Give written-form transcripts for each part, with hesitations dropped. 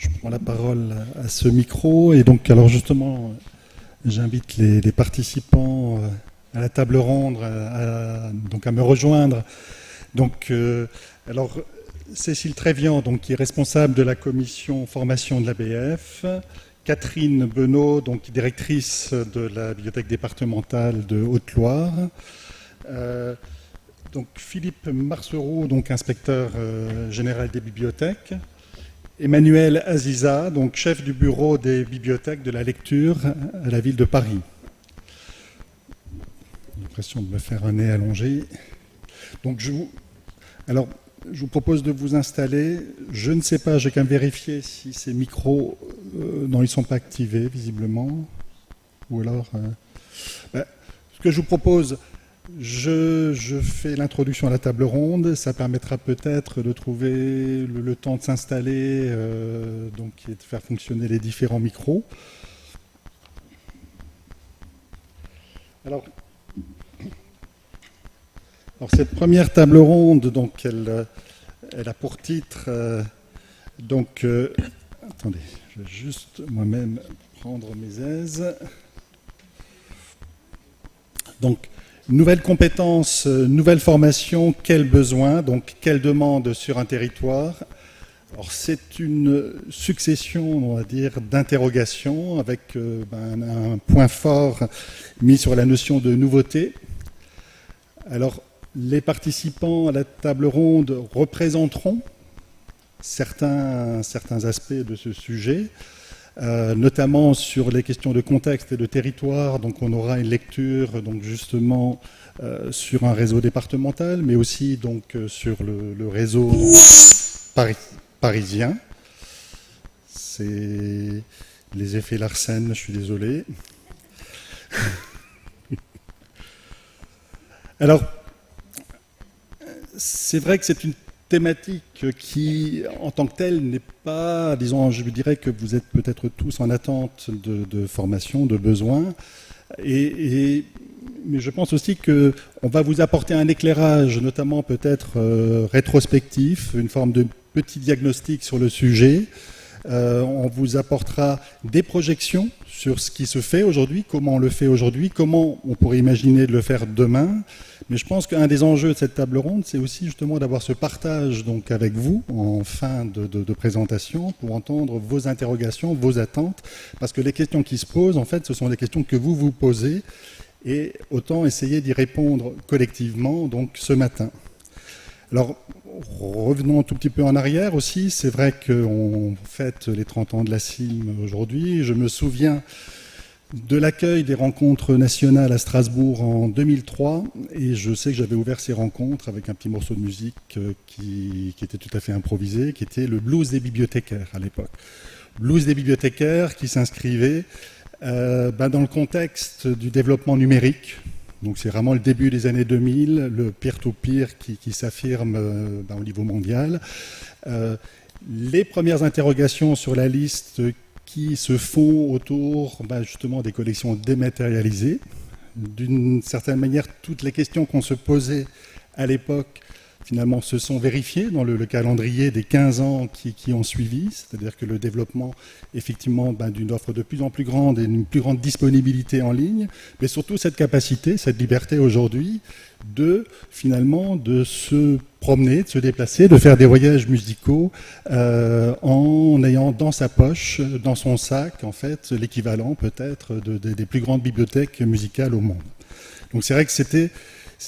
Je prends la parole à ce micro et donc alors justement j'invite les participants à la table ronde donc à me rejoindre. Donc alors Cécile Trévian donc qui est responsable de la commission formation de l'ABF, Catherine Benot donc directrice de la bibliothèque départementale de Haute-Loire. Donc Philippe Marcereau, donc inspecteur général des bibliothèques, Emmanuel Aziza, donc chef du bureau des bibliothèques de la lecture à la ville de Paris. J'ai l'impression de me faire un nez allongé. Donc je vous propose de vous installer. Je ne sais pas, j'ai qu'à vérifier si ces micros, non, ils ne sont pas activés visiblement. Ou alors, ce que je vous propose. Je fais l'introduction à la table ronde, ça permettra peut-être de trouver le temps de s'installer donc, et de faire fonctionner les différents micros. Alors cette première table ronde, donc, elle a pour titre, attendez, je vais juste moi-même prendre mes aises. Donc, nouvelles compétences, nouvelles formations, quels besoins, donc quelles demandes sur un territoire. Alors c'est une succession, on va dire, d'interrogations avec un point fort mis sur la notion de nouveauté. Alors les participants à la table ronde représenteront certains aspects de ce sujet. Notamment sur les questions de contexte et de territoire. Donc on aura une lecture donc justement sur un réseau départemental, mais aussi donc sur le réseau parisien. C'est les effets Larsen, je suis désolé. Alors, c'est vrai que c'est une thématique qui, en tant que telle, n'est pas, disons, je dirais que vous êtes peut-être tous en attente de formation, de besoins, mais je pense aussi qu'on va vous apporter un éclairage, notamment peut-être rétrospectif, une forme de petit diagnostic sur le sujet. On vous apportera des projections sur ce qui se fait aujourd'hui, comment on le fait aujourd'hui, comment on pourrait imaginer de le faire demain. Mais je pense qu'un des enjeux de cette table ronde, c'est aussi justement d'avoir ce partage donc, avec vous en fin de présentation pour entendre vos interrogations, vos attentes, parce que les questions qui se posent, en fait, ce sont des questions que vous vous posez et autant essayer d'y répondre collectivement donc, ce matin. Alors, revenons un tout petit peu en arrière aussi. C'est vrai qu'on fête les 30 ans de la CIM aujourd'hui. Je me souviens de l'accueil des rencontres nationales à Strasbourg en 2003 et je sais que j'avais ouvert ces rencontres avec un petit morceau de musique qui était tout à fait improvisé, qui était le blues des bibliothécaires à l'époque. Blues des bibliothécaires qui s'inscrivait dans le contexte du développement numérique. Donc c'est vraiment le début des années 2000, le peer-to-peer qui s'affirme au niveau mondial. Les premières interrogations sur la liste qui se font autour justement des collections dématérialisées. D'une certaine manière, toutes les questions qu'on se posait à l'époque, finalement, se sont vérifiées dans le calendrier des 15 ans qui ont suivi, c'est-à-dire que le développement, effectivement, d'une offre de plus en plus grande et d'une plus grande disponibilité en ligne, mais surtout cette capacité, cette liberté aujourd'hui finalement, de se promener, de se déplacer, de faire des voyages musicaux en ayant dans sa poche, dans son sac, en fait, l'équivalent peut-être des plus grandes bibliothèques musicales au monde. Donc c'est vrai que c'était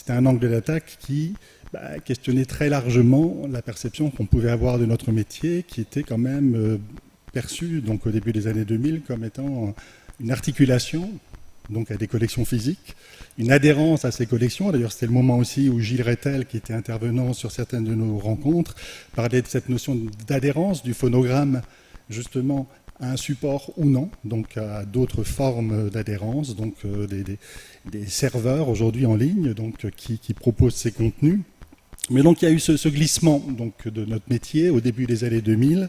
un angle d'attaque qui questionnait très largement la perception qu'on pouvait avoir de notre métier, qui était quand même perçu donc, au début des années 2000 comme étant une articulation donc à des collections physiques, une adhérence à ces collections. D'ailleurs, c'était le moment aussi où Gilles Rettel, qui était intervenant sur certaines de nos rencontres, parlait de cette notion d'adhérence du phonogramme, justement, à un support ou non, donc à d'autres formes d'adhérence, donc des serveurs aujourd'hui en ligne donc, qui proposent ces contenus. Mais donc il y a eu ce glissement donc, de notre métier au début des années 2000,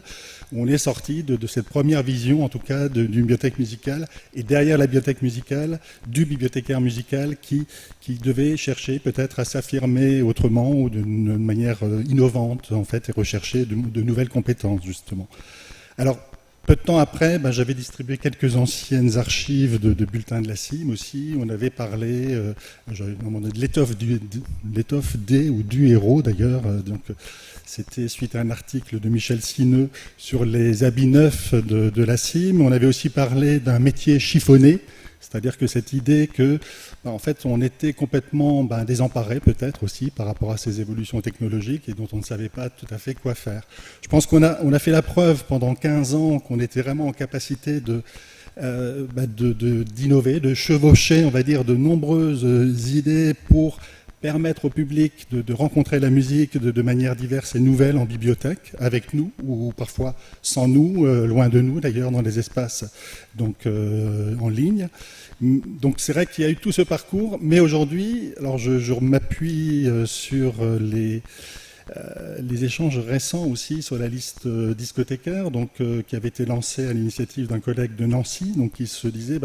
où on est sorti de cette première vision, en tout cas, d'une bibliothèque musicale, et derrière la bibliothèque musicale, du bibliothécaire musical qui devait chercher peut-être à s'affirmer autrement ou d'une manière innovante, en fait, et rechercher de nouvelles compétences, justement. Alors, peu de temps après, j'avais distribué quelques anciennes archives de bulletins de la CIM aussi. On avait parlé de l'étoffe des ou du héros d'ailleurs. Donc c'était suite à un article de Michel Sineux sur les habits neufs de la CIM. On avait aussi parlé d'un métier chiffonné. C'est-à-dire que cette idée que, en fait, on était complètement désemparé peut-être aussi par rapport à ces évolutions technologiques et dont on ne savait pas tout à fait quoi faire. Je pense qu'on a fait la preuve pendant 15 ans qu'on était vraiment en capacité d'innover, de chevaucher, on va dire, de nombreuses idées pour permettre au public de rencontrer la musique de manière diverse et nouvelle en bibliothèque, avec nous, ou parfois sans nous, loin de nous d'ailleurs, dans les espaces en ligne. Donc c'est vrai qu'il y a eu tout ce parcours, mais aujourd'hui, alors je m'appuie sur les échanges récents aussi sur la liste discothécaire, qui avait été lancée à l'initiative d'un collègue de Nancy, qui se disait,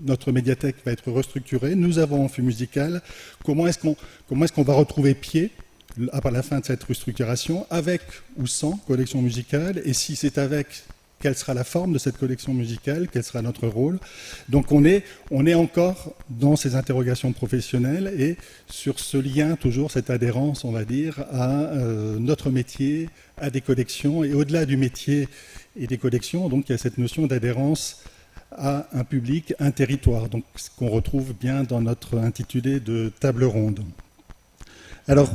notre médiathèque va être restructurée, nous avons un flux musical, comment est-ce qu'on va retrouver pied à la fin de cette restructuration, avec ou sans collection musicale, et si c'est avec, quelle sera la forme de cette collection musicale, quel sera notre rôle. Donc on est encore dans ces interrogations professionnelles et sur ce lien, toujours cette adhérence, on va dire, à notre métier, à des collections, et au-delà du métier et des collections, donc il y a cette notion d'adhérence à un public, un territoire, donc ce qu'on retrouve bien dans notre intitulé de table ronde. Alors,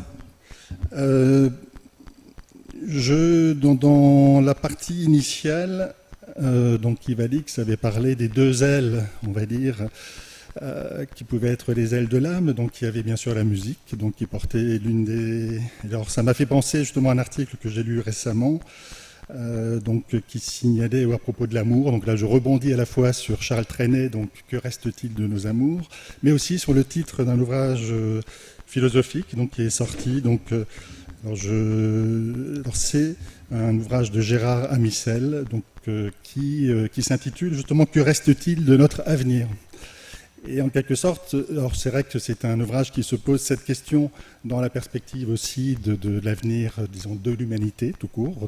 dans la partie initiale, Ivalix avait parlé des deux ailes, on va dire, qui pouvaient être les ailes de l'âme. Donc il y avait bien sûr la musique, qui portait l'une des... Alors ça m'a fait penser justement à un article que j'ai lu récemment, qui signalait à propos de l'amour. Donc là je rebondis à la fois sur Charles Trenet, que reste-t-il de nos amours, mais aussi sur le titre d'un ouvrage philosophique qui est sorti. C'est un ouvrage de Gérard Amissel qui s'intitule justement « Que reste-t-il de notre avenir ?» Et en quelque sorte, alors c'est vrai que c'est un ouvrage qui se pose cette question dans la perspective aussi de l'avenir, disons, de l'humanité tout court.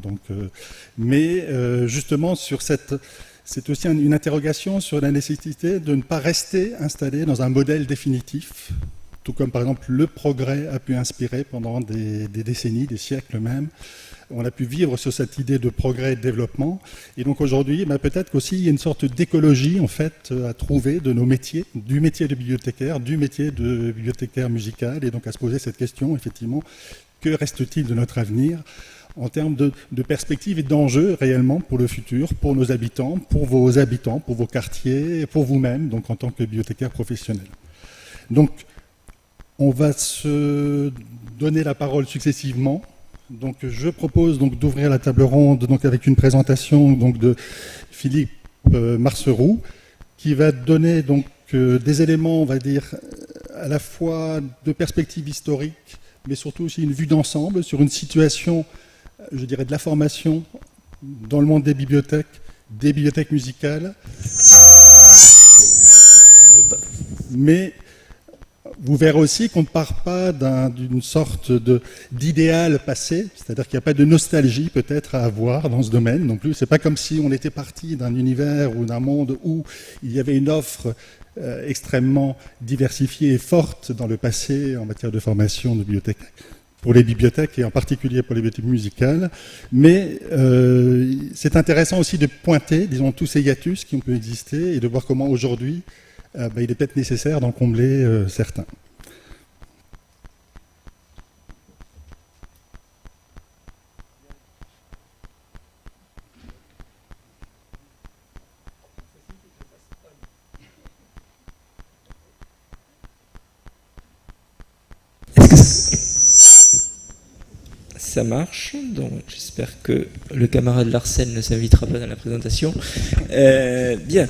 Mais justement, c'est aussi une interrogation sur la nécessité de ne pas rester installé dans un modèle définitif, tout comme par exemple le progrès a pu inspirer pendant des décennies, des siècles même. On a pu vivre sur cette idée de progrès et de développement. Et donc aujourd'hui, peut-être qu'aussi il y a une sorte d'écologie en fait à trouver de nos métiers, du métier de bibliothécaire, du métier de bibliothécaire musical, et donc à se poser cette question, effectivement, que reste-t-il de notre avenir en termes de perspectives et d'enjeux réellement pour le futur, pour nos habitants, pour vos quartiers, pour vous-même, donc en tant que bibliothécaire professionnel. Donc, on va se donner la parole successivement. Donc, je propose d'ouvrir la table ronde avec une présentation de Philippe Marceroux, qui va donner des éléments, on va dire, à la fois de perspective historique, mais surtout aussi une vue d'ensemble sur une situation, je dirais, de la formation dans le monde des bibliothèques musicales. Mais vous verrez aussi qu'on ne part pas d'une sorte d'idéal passé, c'est-à-dire qu'il n'y a pas de nostalgie peut-être à avoir dans ce domaine non plus. C'est pas comme si on était parti d'un univers ou d'un monde où il y avait une offre extrêmement diversifiée et forte dans le passé en matière de formation de bibliothèque, pour les bibliothèques et en particulier pour les bibliothèques musicales. Mais c'est intéressant aussi de pointer, disons, tous ces hiatus qui ont pu exister et de voir comment aujourd'hui il est peut-être nécessaire d'en combler certains. Ça marche, donc j'espère que le camarade Larsen ne s'invitera pas dans la présentation. Bien,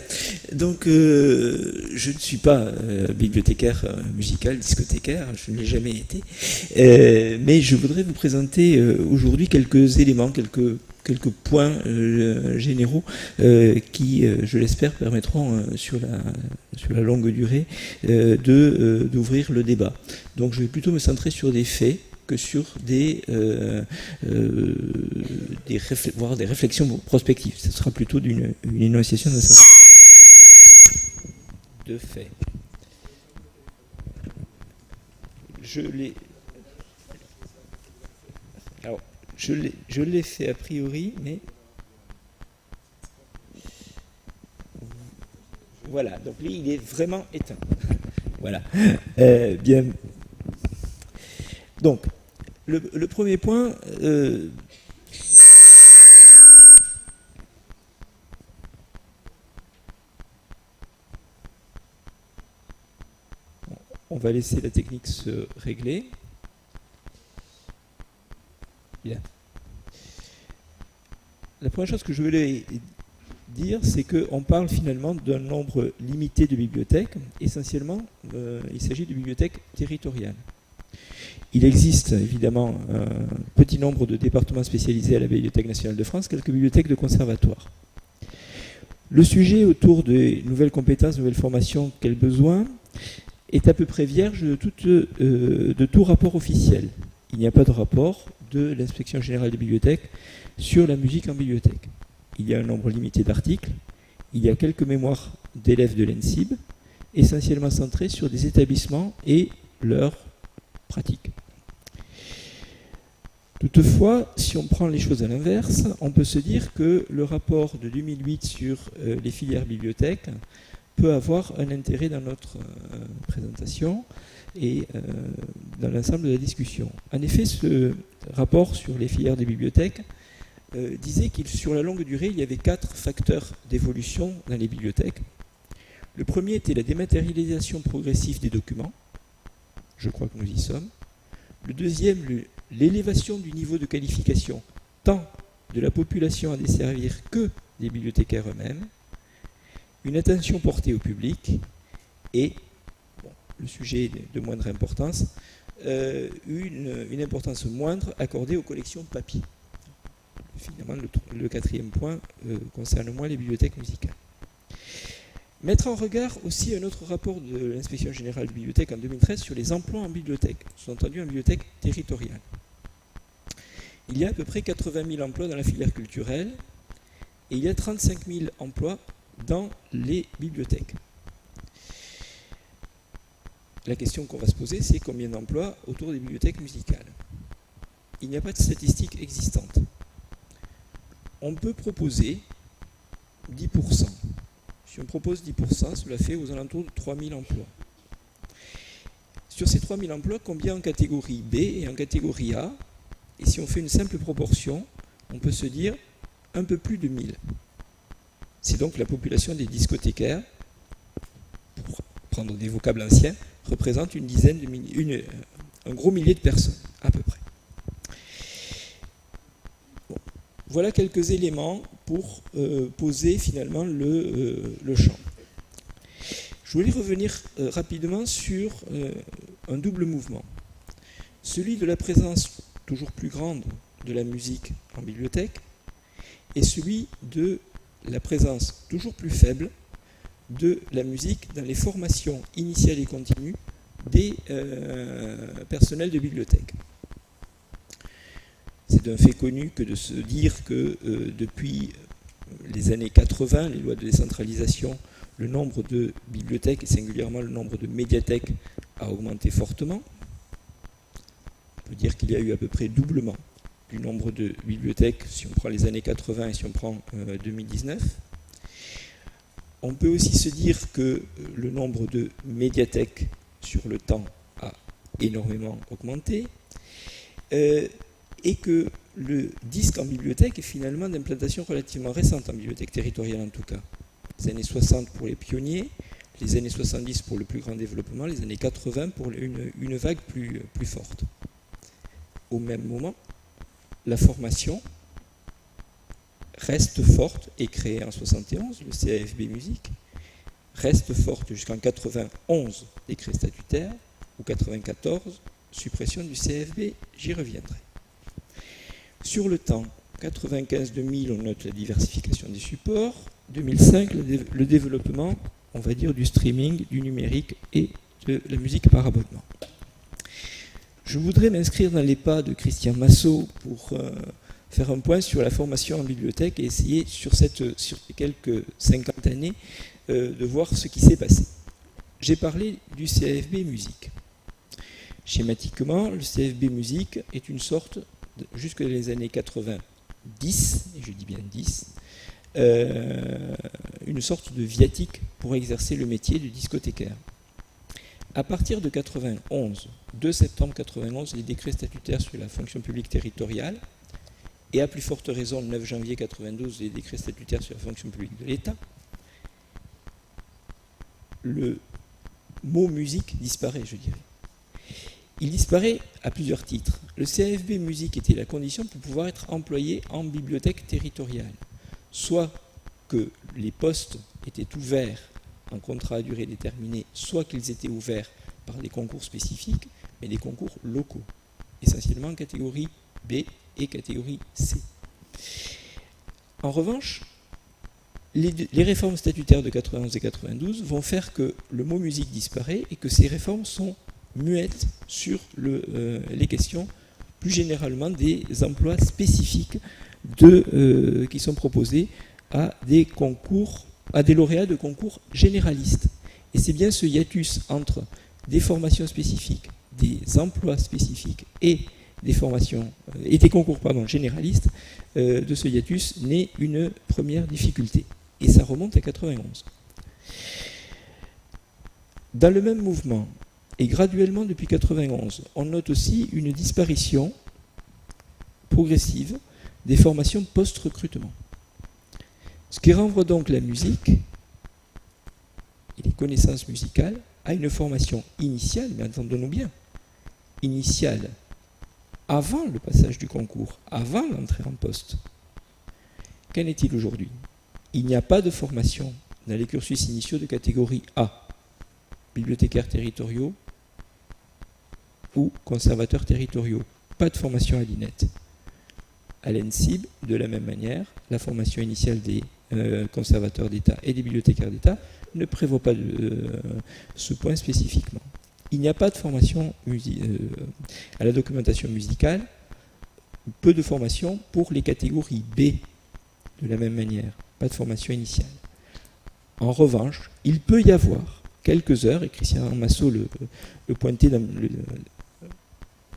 donc je ne suis pas bibliothécaire musical, discothécaire, je ne l'ai jamais été, mais je voudrais vous présenter aujourd'hui quelques éléments, quelques points généraux qui, je l'espère, permettront sur la longue durée d'ouvrir le débat. Donc je vais plutôt me centrer sur des faits que sur voire des réflexions prospectives. Ce sera plutôt une énonciation de ça. De fait. Je l'ai fait a priori, mais voilà, donc lui il est vraiment éteint. Voilà. Bien. Donc, le premier point, on va laisser la technique se régler. Bien. La première chose que je voulais dire, c'est qu'on parle finalement d'un nombre limité de bibliothèques. Essentiellement, il s'agit de bibliothèques territoriales. Il existe évidemment un petit nombre de départements spécialisés à la Bibliothèque nationale de France, quelques bibliothèques de conservatoire. Le sujet autour des nouvelles compétences, nouvelles formations, quels besoins, est à peu près vierge de tout rapport officiel. Il n'y a pas de rapport de l'inspection générale des bibliothèques sur la musique en bibliothèque. Il y a un nombre limité d'articles, il y a quelques mémoires d'élèves de l'ENSIB, essentiellement centrés sur des établissements et leurs pratiques. Toutefois, si on prend les choses à l'inverse, on peut se dire que le rapport de 2008 sur les filières bibliothèques peut avoir un intérêt dans notre présentation et dans l'ensemble de la discussion. En effet, ce rapport sur les filières des bibliothèques disait qu'il, sur la longue durée, il y avait 4 facteurs d'évolution dans les bibliothèques. Le premier était la dématérialisation progressive des documents. Je crois que nous y sommes. Le deuxième, l'élévation du niveau de qualification, tant de la population à desservir que des bibliothécaires eux-mêmes. Une attention portée au public et, bon, le sujet de moindre importance, une importance moindre accordée aux collections papier. Finalement, le quatrième point concerne moins les bibliothèques musicales. Mettre en regard aussi un autre rapport de l'Inspection générale des bibliothèques en 2013 sur les emplois en bibliothèque, sous-entendu en bibliothèque territoriale. Il y a à peu près 80 000 emplois dans la filière culturelle et il y a 35 000 emplois dans les bibliothèques. La question qu'on va se poser, c'est combien d'emplois autour des bibliothèques musicales. Il n'y a pas de statistiques existantes. On peut proposer 10%. Si on propose 10%, cela fait aux alentours de 3 000 emplois. Sur ces 3 000 emplois, combien en catégorie B et en catégorie A? Et si on fait une simple proportion, on peut se dire un peu plus de 1000. C'est donc la population des discothécaires, pour prendre des vocables anciens, représente un gros millier de personnes, à peu près. Bon. Voilà quelques éléments pour poser finalement le champ. Je voulais revenir rapidement sur un double mouvement. Celui de la présence toujours plus grande de la musique en bibliothèque et celui de la présence toujours plus faible de la musique dans les formations initiales et continues des personnels de bibliothèque. C'est un fait connu que de se dire que depuis les années 80, les lois de décentralisation, le nombre de bibliothèques et singulièrement le nombre de médiathèques a augmenté fortement. On peut dire qu'il y a eu à peu près doublement du nombre de bibliothèques si on prend les années 80 et si on prend 2019. On peut aussi se dire que le nombre de médiathèques sur le temps a énormément augmenté et que le disque en bibliothèque est finalement d'implantation relativement récente, en bibliothèque territoriale en tout cas. Les années 60 pour les pionniers, les années 70 pour le plus grand développement, les années 80 pour une vague plus forte. Au même moment, la formation reste forte et créée en 71, le CAFB Musique, reste forte jusqu'en 91, décret statutaire, ou 94, suppression du CAFB, j'y reviendrai. Sur le temps, 95-2000, on note la diversification des supports, 2005, le développement, on va dire, du streaming, du numérique et de la musique par abonnement. Je voudrais m'inscrire dans les pas de Christian Massot pour faire un point sur la formation en bibliothèque et essayer sur quelques 50 années de voir ce qui s'est passé. J'ai parlé du CFB musique. Schématiquement, le CFB musique est une sorte, jusque dans les années 90, et je dis bien 10, une sorte de viatique pour exercer le métier de discothécaire. À partir de 91, 2 septembre 91, les décrets statutaires sur la fonction publique territoriale, et à plus forte raison le 9 janvier 92, les décrets statutaires sur la fonction publique de l'État, le mot musique disparaît, je dirais. Il disparaît à plusieurs titres. Le CFB musique était la condition pour pouvoir être employé en bibliothèque territoriale. Soit que les postes étaient ouverts en contrat à durée déterminée, soit qu'ils étaient ouverts par des concours spécifiques, mais des concours locaux, essentiellement catégorie B et catégorie C. En revanche, les réformes statutaires de 91 et 92 vont faire que le mot musique disparaît et que ces réformes sont muettes sur les questions plus généralement des emplois spécifiques qui sont proposés à des concours, à des lauréats de concours généralistes. Et c'est bien ce hiatus entre des formations spécifiques, des emplois spécifiques et des formations et des concours généralistes, de ce hiatus naît une première difficulté. Et ça remonte à 91. Dans le même mouvement, et graduellement depuis 91, on note aussi une disparition progressive des formations post-recrutement. Ce qui renvoie donc la musique et les connaissances musicales à une formation initiale, mais entendons-nous bien, initiale avant le passage du concours, avant l'entrée en poste. Qu'en est-il aujourd'hui ? Il n'y a pas de formation dans les cursus initiaux de catégorie A, bibliothécaires territoriaux ou conservateurs territoriaux. Pas de formation à l'INET. À l'ENSIB, de la même manière, la formation initiale des conservateurs d'État et des bibliothécaires d'État ne prévoit pas ce point spécifiquement. Il n'y a pas de formation à la documentation musicale, peu de formation pour les catégories B, de la même manière, pas de formation initiale. En revanche, il peut y avoir quelques heures, et Christian Massot le pointait dans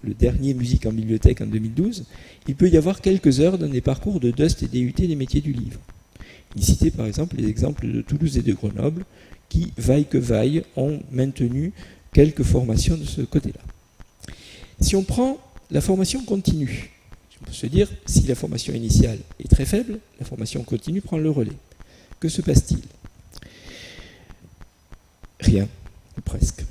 le dernier Musique en bibliothèque en 2012, il peut y avoir quelques heures dans des parcours de DUST et DUT des métiers du livre. Il citait par exemple les exemples de Toulouse et de Grenoble qui, vaille que vaille, ont maintenu quelques formations de ce côté-là. Si on prend la formation continue, on peut se dire, si la formation initiale est très faible, la formation continue prend le relais. Que se passe-t-il ? Rien, ou presque.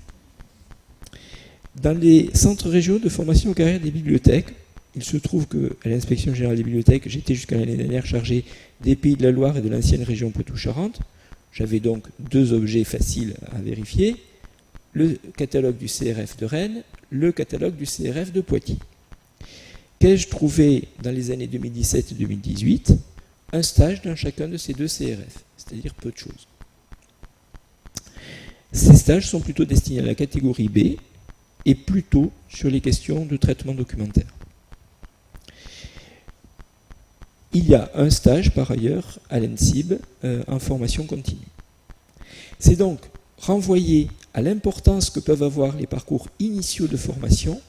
Dans les centres régionaux de formation aux carrières des bibliothèques, il se trouve qu'à l'Inspection générale des bibliothèques, j'étais jusqu'à l'année dernière chargé des Pays de la Loire et de l'ancienne région Poitou-Charentes. J'avais donc 2 objets faciles à vérifier, le catalogue du CRF de Rennes, le catalogue du CRF de Poitiers. Qu'ai-je trouvé dans les années 2017 et 2018 ? Un stage dans chacun de ces 2 CRF, c'est-à-dire peu de choses. Ces stages sont plutôt destinés à la catégorie B et plutôt sur les questions de traitement documentaire. Il y a un stage par ailleurs à l'ENSIB en formation continue. C'est donc renvoyer à l'importance que peuvent avoir les parcours initiaux de formation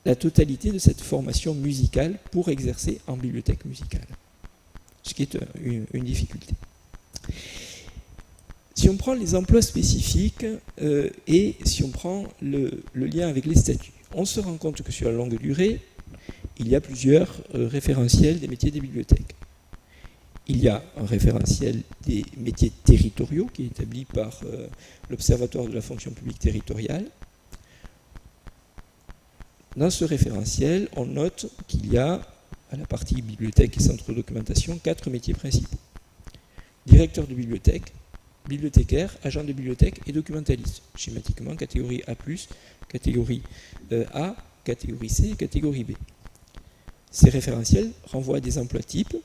la totalité de cette formation musicale pour exercer en bibliothèque musicale, ce qui est une difficulté. Si on prend les emplois spécifiques et si on prend le lien avec les statuts, on se rend compte que sur la longue durée, il y a plusieurs référentiels des métiers des bibliothèques. Il y a un référentiel des métiers territoriaux qui est établi par l'Observatoire de la fonction publique territoriale. Dans ce référentiel, on note qu'il y a, à la partie bibliothèque et centre de documentation, 4 métiers principaux. Directeur de bibliothèque, bibliothécaire, agent de bibliothèque et documentaliste. Schématiquement, catégorie A+, catégorie A, catégorie C et catégorie B. Ces référentiels renvoient à des emplois types,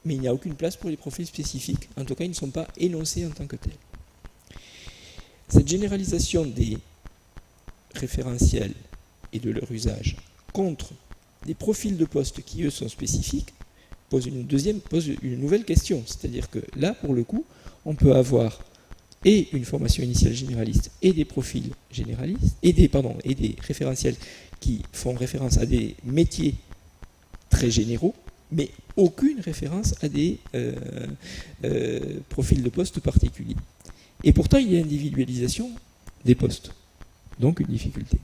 mais il n'y a aucune place pour les profils spécifiques. En tout cas, ils ne sont pas énoncés en tant que tels. Cette généralisation des référentiels et de leur usage contre des profils de poste qui, eux, sont spécifiques, pose une nouvelle question. C'est-à-dire que là, pour le coup, on peut avoir et une formation initiale généraliste et des profils généralistes, et des référentiels qui font référence à des métiers très généraux, mais aucune référence à des profils de poste particuliers. Et pourtant, il y a individualisation des postes, donc une difficulté.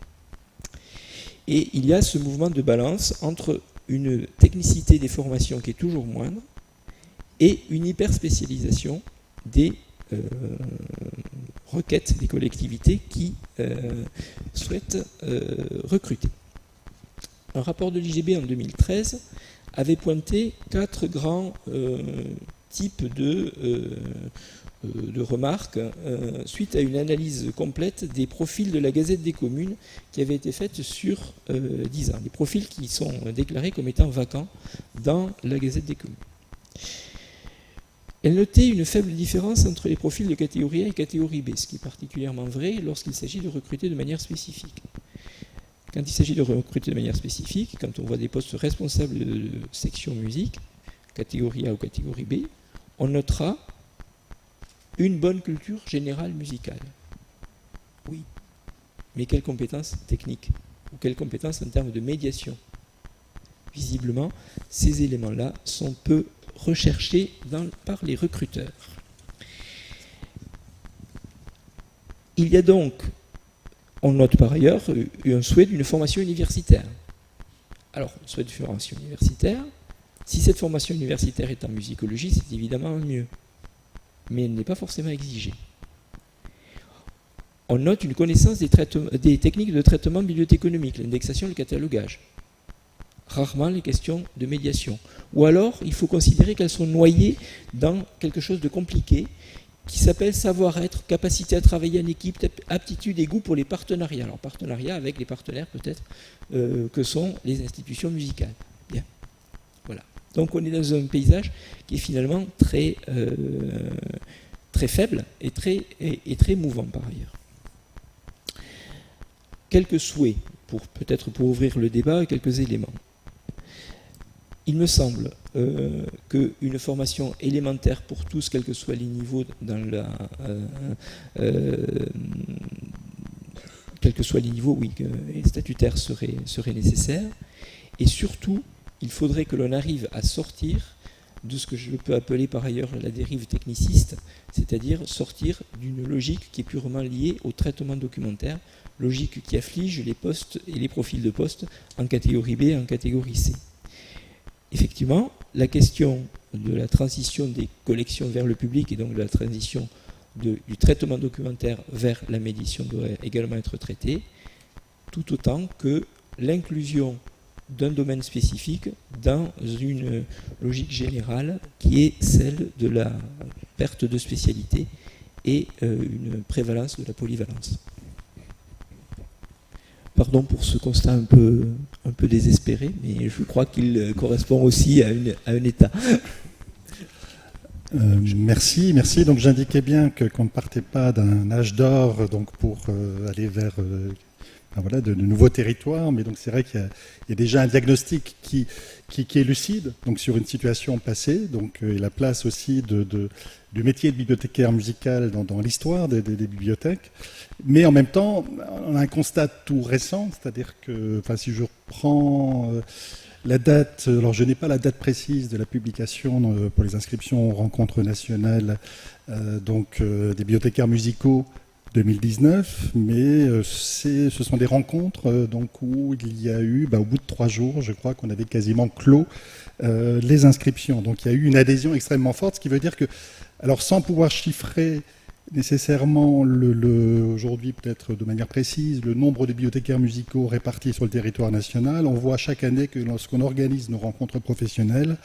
Et il y a ce mouvement de balance entre une technicité des formations qui est toujours moindre et une hyperspécialisation des requêtes des collectivités qui souhaitent recruter. Un rapport de l'IGB en 2013 avait pointé 4 grands types de remarques suite à une analyse complète des profils de la Gazette des communes qui avait été faite sur 10 ans. Des profils qui sont déclarés comme étant vacants dans la Gazette des communes. Elle notait une faible différence entre les profils de catégorie A et catégorie B, ce qui est particulièrement vrai lorsqu'il s'agit de recruter de manière spécifique. Quand il s'agit de recruter de manière spécifique, quand on voit des postes responsables de section musique, catégorie A ou catégorie B, on notera une bonne culture générale musicale. Oui. Mais quelles compétences techniques? Ou quelles compétences en termes de médiation? Visiblement, ces éléments-là sont peu recherchés par les recruteurs. Il y a donc, on note par ailleurs, un souhait d'une formation universitaire. Alors, un souhait de formation universitaire, si cette formation universitaire est en musicologie, c'est évidemment mieux. Mais elle n'est pas forcément exigée. On note une connaissance des techniques de traitement bibliothéconomique, l'indexation, le catalogage. Rarement les questions de médiation. Ou alors, il faut considérer qu'elles sont noyées dans quelque chose de compliqué qui s'appelle savoir-être, capacité à travailler en équipe, aptitude et goût pour les partenariats. Alors, partenariat avec les partenaires peut-être que sont les institutions musicales. Bien. Voilà. Donc, on est dans un paysage qui est finalement très faible et très mouvant par ailleurs. Quelques souhaits, peut-être pour ouvrir le débat, quelques éléments. Il me semble qu'une formation élémentaire pour tous, quels que soient les niveaux statutaires serait nécessaire. Et surtout, il faudrait que l'on arrive à sortir de ce que je peux appeler par ailleurs la dérive techniciste, c'est-à-dire sortir d'une logique qui est purement liée au traitement documentaire, logique qui afflige les postes et les profils de postes en catégorie B et en catégorie C. Effectivement, la question de la transition des collections vers le public et donc de la transition du traitement documentaire vers la médiation doit également être traitée, tout autant que l'inclusion d'un domaine spécifique dans une logique générale qui est celle de la perte de spécialité et une prévalence de la polyvalence. Pardon pour ce constat un peu désespéré, mais je crois qu'il correspond aussi à un état. Merci. Donc j'indiquais bien qu'on ne partait pas d'un âge d'or donc pour aller vers de nouveaux territoires, mais donc c'est vrai qu'il y a déjà un diagnostic qui est lucide donc sur une situation passée, donc et la place aussi du métier de bibliothécaire musical dans l'histoire des bibliothèques. Mais en même temps, on a un constat tout récent, c'est-à-dire que, si je reprends la date, alors je n'ai pas la date précise de la publication pour les inscriptions aux rencontres nationales des bibliothécaires musicaux 2019, mais ce sont des rencontres où il y a eu, au bout de 3 jours, je crois qu'on avait quasiment clos les inscriptions. Donc il y a eu une adhésion extrêmement forte, ce qui veut dire que, alors sans pouvoir chiffrer nécessairement aujourd'hui peut-être de manière précise le nombre de bibliothécaires musicaux répartis sur le territoire national, on voit chaque année que lorsqu'on organise nos rencontres professionnelles,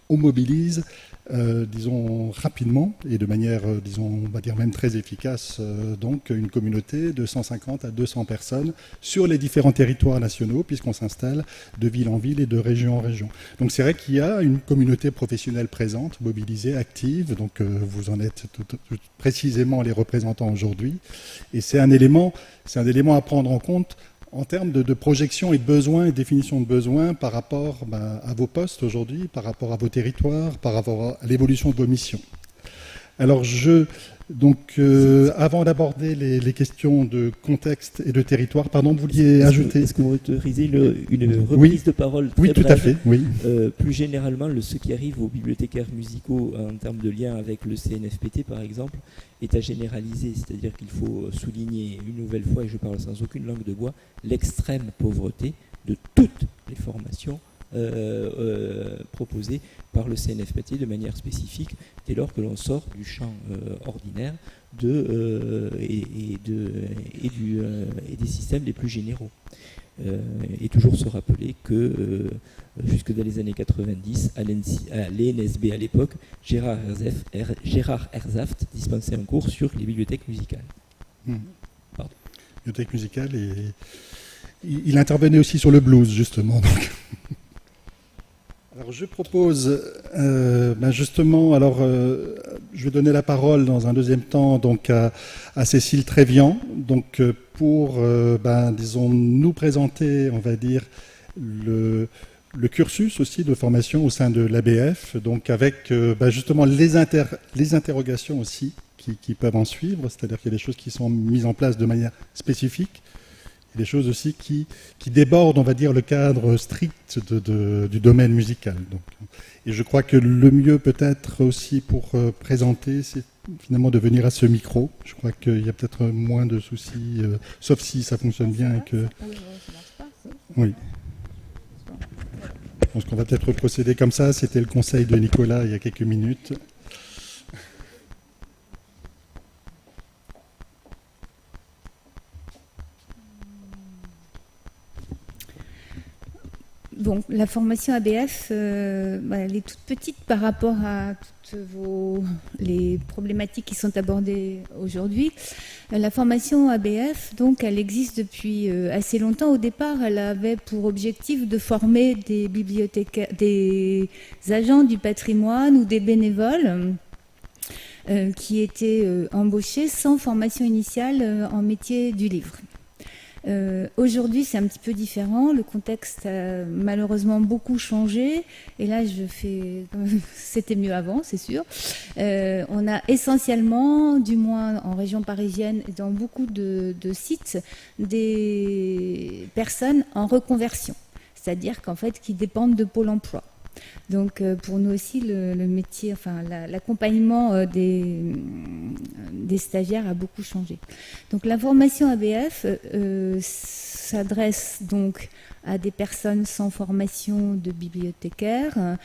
on mobilise, rapidement et de manière, on va dire même très efficace, donc une communauté de 150 à 200 personnes sur les différents territoires nationaux, puisqu'on s'installe de ville en ville et de région en région. Donc c'est vrai qu'il y a une communauté professionnelle présente, mobilisée, active, donc vous en êtes tout précisément les représentants aujourd'hui, et c'est un élément à prendre en compte en termes de projection et de besoins et de définition de besoins par rapport à vos postes aujourd'hui, par rapport à vos territoires, par rapport à l'évolution de vos missions. Alors avant d'aborder les questions de contexte et de territoire, pardon, vous vouliez ajouter... Est-ce que vous autorisez une reprise de parole très Oui, tout brève, à fait, oui. Plus généralement, ce qui arrive aux bibliothécaires musicaux en termes de lien avec le CNFPT, par exemple, est à généraliser. C'est-à-dire qu'il faut souligner une nouvelle fois, et je parle sans aucune langue de bois, l'extrême pauvreté de toutes les formations proposées par le CNFPT de manière spécifique dès lors que l'on sort du champ ordinaire et des systèmes les plus généraux. Et toujours se rappeler que jusque dans les années 90, à l'ENSB à l'époque, Gérard Herzaft dispensait un cours sur les bibliothèques musicales. Pardon. Bibliothèque musicale, et il intervenait aussi sur le blues, justement. Donc. Alors je propose justement, je vais donner la parole dans un deuxième temps donc à Cécile Trévian, donc pour disons nous présenter, on va dire, le cursus aussi de formation au sein de l'ABF, donc avec justement les interrogations aussi qui peuvent en suivre, c'est-à-dire qu'il y a des choses qui sont mises en place de manière spécifique. Des choses aussi qui débordent, on va dire, le cadre strict du domaine musical. Donc, et je crois que le mieux peut-être aussi pour présenter, c'est finalement de venir à ce micro. Je crois qu'il y a peut-être moins de soucis, sauf si ça fonctionne bien et que... Oui. Je pense qu'on va peut-être procéder comme ça. C'était le conseil de Nicolas il y a quelques minutes. Bon, la formation ABF, elle est toute petite par rapport à toutes les problématiques qui sont abordées aujourd'hui. La formation ABF, donc, elle existe depuis assez longtemps. Au départ, elle avait pour objectif de former des bibliothécaires, des agents du patrimoine ou des bénévoles qui étaient embauchés sans formation initiale en métier du livre. Aujourd'hui, c'est un petit peu différent. Le contexte a malheureusement beaucoup changé. Et là, c'était mieux avant, c'est sûr. On a essentiellement, du moins en région parisienne et dans beaucoup de sites, des personnes en reconversion. C'est-à-dire qu'en fait, qui dépendent de Pôle emploi. Donc pour nous aussi, le métier, enfin l'accompagnement des stagiaires a beaucoup changé. Donc la formation ABF s'adresse donc à des personnes sans formation de bibliothécaires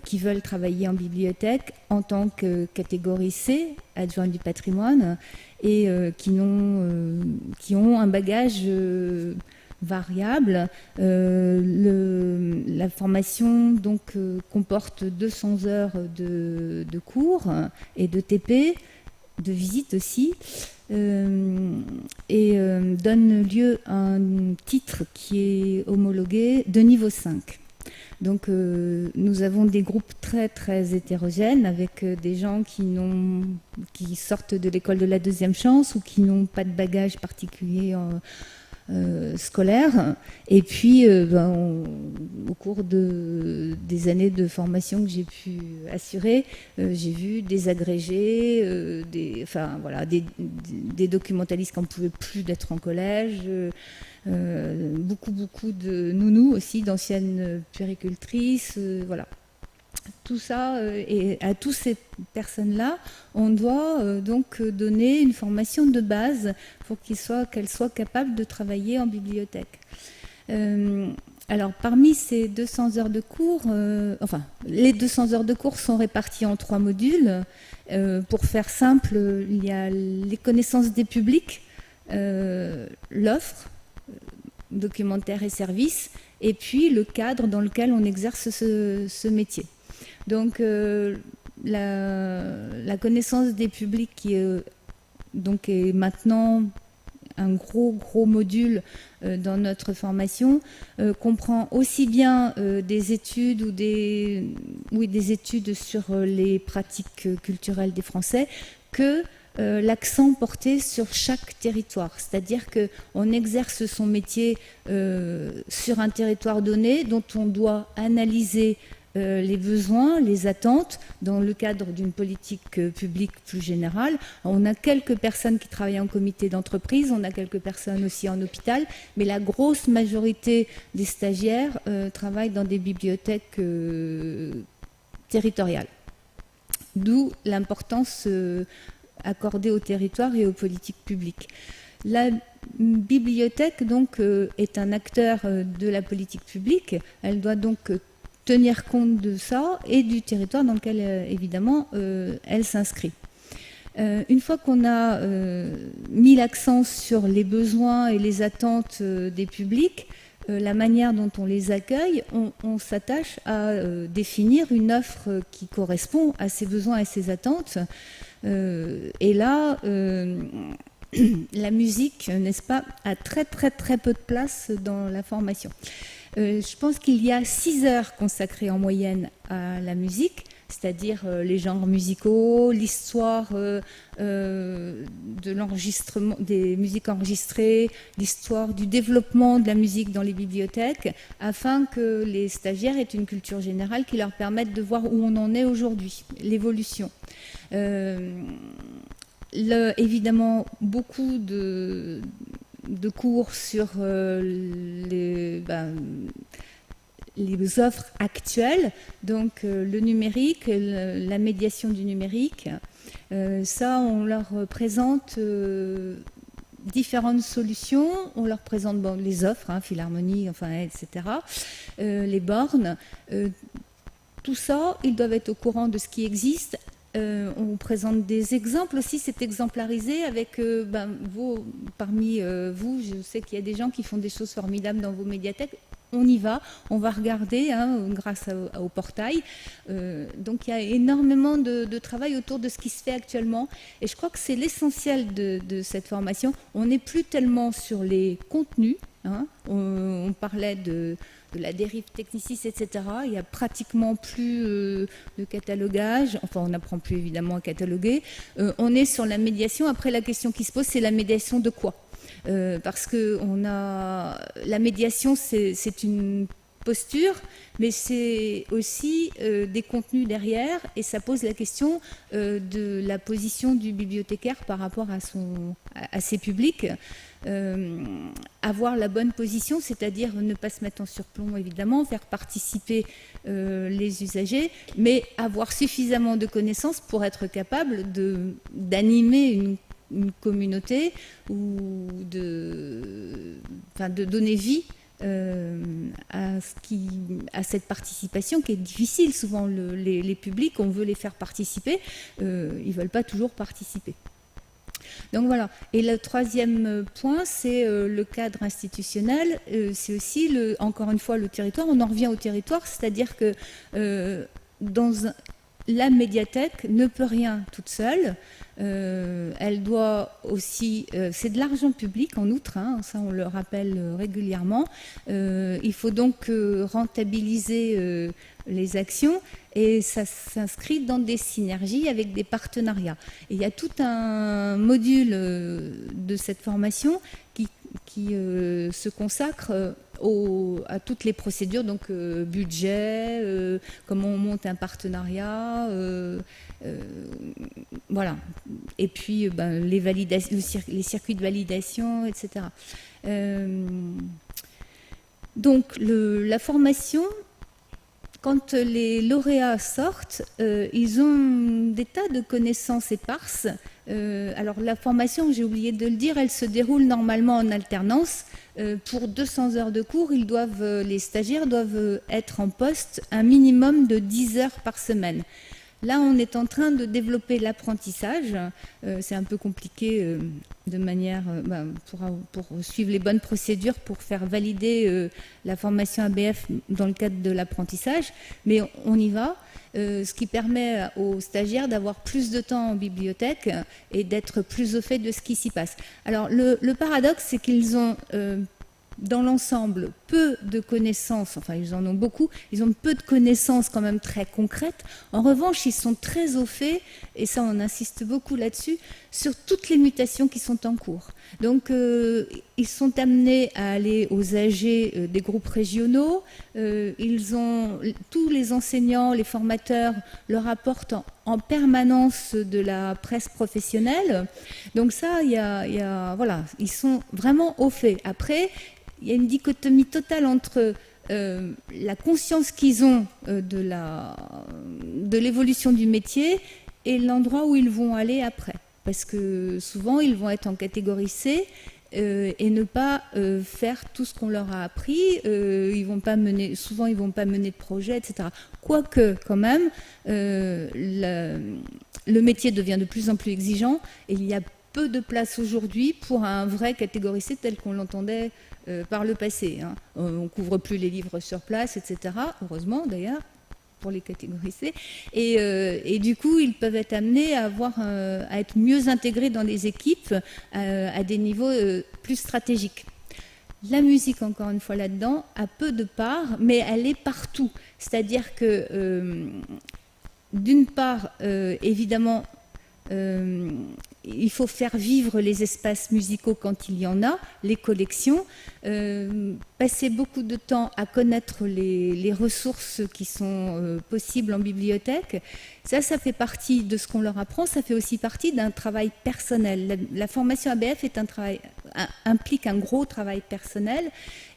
qui veulent travailler en bibliothèque en tant que catégorie C, adjoint du patrimoine, et qui ont un bagage variable. La formation donc comporte 200 heures de cours et de TP, de visite aussi, et donne lieu à un titre qui est homologué de niveau 5. Donc nous avons des groupes très très hétérogènes avec des gens qui sortent de l'école de la deuxième chance ou qui n'ont pas de bagage particulier scolaire, et puis au cours des années de formation que j'ai pu assurer, j'ai vu des agrégés, des documentalistes qui n'en pouvaient plus d'être en collège, beaucoup de nounous aussi, d'anciennes puéricultrices, voilà. Tout ça, et à toutes ces personnes-là, on doit donc donner une formation de base pour qu'elles soient capables de travailler en bibliothèque. Alors, parmi ces 200 heures de cours, les 200 heures de cours sont réparties en 3 modules. Pour faire simple, il y a les connaissances des publics, l'offre, documentaire et services, et puis le cadre dans lequel on exerce ce métier. Donc la connaissance des publics qui est maintenant un gros module dans notre formation, comprend aussi bien des études des études sur les pratiques culturelles des Français que l'accent porté sur chaque territoire. C'est-à-dire qu'on exerce son métier sur un territoire donné dont on doit analyser les besoins, les attentes, dans le cadre d'une politique publique plus générale. On a quelques personnes qui travaillent en comité d'entreprise, on a quelques personnes aussi en hôpital, mais la grosse majorité des stagiaires travaillent dans des bibliothèques territoriales. D'où l'importance accordée au territoire et aux politiques publiques. La bibliothèque, donc, est un acteur de la politique publique. Elle doit donc tenir compte de ça et du territoire dans lequel, évidemment, elle s'inscrit. Une fois qu'on a mis l'accent sur les besoins et les attentes des publics, la manière dont on les accueille, on s'attache à définir une offre qui correspond à ces besoins et ces attentes. Et là, la musique, n'est-ce pas, a très peu de place dans la formation. Je pense qu'il y a 6 heures consacrées en moyenne à la musique, c'est-à-dire les genres musicaux, l'histoire de l'enregistrement, des musiques enregistrées, l'histoire du développement de la musique dans les bibliothèques, afin que les stagiaires aient une culture générale qui leur permette de voir où on en est aujourd'hui, l'évolution. Évidemment, beaucoup de cours sur les offres actuelles, donc le numérique, la médiation du numérique. Ça, on leur présente différentes solutions, on leur présente les offres, Philharmonie, enfin, etc., les bornes. Tout ça, ils doivent être au courant de ce qui existe. On présente des exemples aussi, c'est exemplarisé avec parmi vous, je sais qu'il y a des gens qui font des choses formidables dans vos médiathèques. On y va, on va regarder grâce au portail. Donc il y a énormément de travail autour de ce qui se fait actuellement. Et je crois que c'est l'essentiel de cette formation. On n'est plus tellement sur les contenus. On parlait de la dérive techniciste, etc. Il n'y a pratiquement plus de catalogage. Enfin, on n'apprend plus évidemment à cataloguer. On est sur la médiation. Après, la question qui se pose, c'est la médiation de quoi ? Parce que la médiation, c'est une posture, mais c'est aussi des contenus derrière, et ça pose la question de la position du bibliothécaire par rapport à ses publics. Avoir la bonne position, c'est-à-dire ne pas se mettre en surplomb, évidemment, faire participer les usagers, mais avoir suffisamment de connaissances pour être capable d'animer une communauté ou de donner vie à cette participation qui est difficile. Souvent, les publics, on veut les faire participer, ils ne veulent pas toujours participer. Donc voilà. Et le troisième point, c'est le cadre institutionnel. C'est aussi, encore une fois, le territoire. On en revient au territoire, c'est-à-dire que la médiathèque ne peut rien toute seule. Elle doit aussi, c'est de l'argent public en outre, ça on le rappelle régulièrement. Il faut donc rentabiliser les actions, et ça s'inscrit dans des synergies avec des partenariats. Et il y a tout un module de cette formation qui se consacre à toutes les procédures, donc budget, comment on monte un partenariat, voilà. Et puis les validations, les circuits de validation, etc. Donc la formation, quand les lauréats sortent, ils ont des tas de connaissances éparses. Alors la formation, j'ai oublié de le dire, elle se déroule normalement en alternance. Pour 200 heures de cours, les stagiaires doivent être en poste un minimum de 10 heures par semaine. Là, on est en train de développer l'apprentissage. C'est un peu compliqué de manière pour suivre les bonnes procédures pour faire valider la formation ABF dans le cadre de l'apprentissage, mais on y va. Ce qui permet aux stagiaires d'avoir plus de temps en bibliothèque et d'être plus au fait de ce qui s'y passe. Alors le paradoxe, c'est qu'ils ont dans l'ensemble peu de connaissances, enfin ils en ont beaucoup, ils ont peu de connaissances quand même très concrètes. En revanche, ils sont très au fait, et ça on insiste beaucoup là-dessus, sur toutes les mutations qui sont en cours. Donc ils sont amenés à aller aux AG des groupes régionaux, tous les enseignants, les formateurs leur apportent en permanence de la presse professionnelle. Donc ça, voilà, ils sont vraiment au fait. Après, il y a une dichotomie totale entre la conscience qu'ils ont de l'évolution du métier et l'endroit où ils vont aller après. Parce que souvent, ils vont être en catégorie C et ne pas faire tout ce qu'on leur a appris. Souvent, ils ne vont pas mener de projet, etc. Quoique, quand même, le métier devient de plus en plus exigeant et il y a peu de place aujourd'hui pour un vrai catégorie C tel qu'on l'entendait par le passé. Hein. On ne couvre plus les livres sur place, etc. Heureusement, d'ailleurs, pour les catégories C. Et du coup, ils peuvent être amenés à être mieux intégrés dans les équipes à des niveaux plus stratégiques. La musique, encore une fois, là-dedans, a peu de part, mais elle est partout. C'est-à-dire que, d'une part, évidemment, il faut faire vivre les espaces musicaux quand il y en a, les collections, passer beaucoup de temps à connaître les ressources qui sont possibles en bibliothèque. Ça fait partie de ce qu'on leur apprend, ça fait aussi partie d'un travail personnel. La formation ABF implique un gros travail personnel.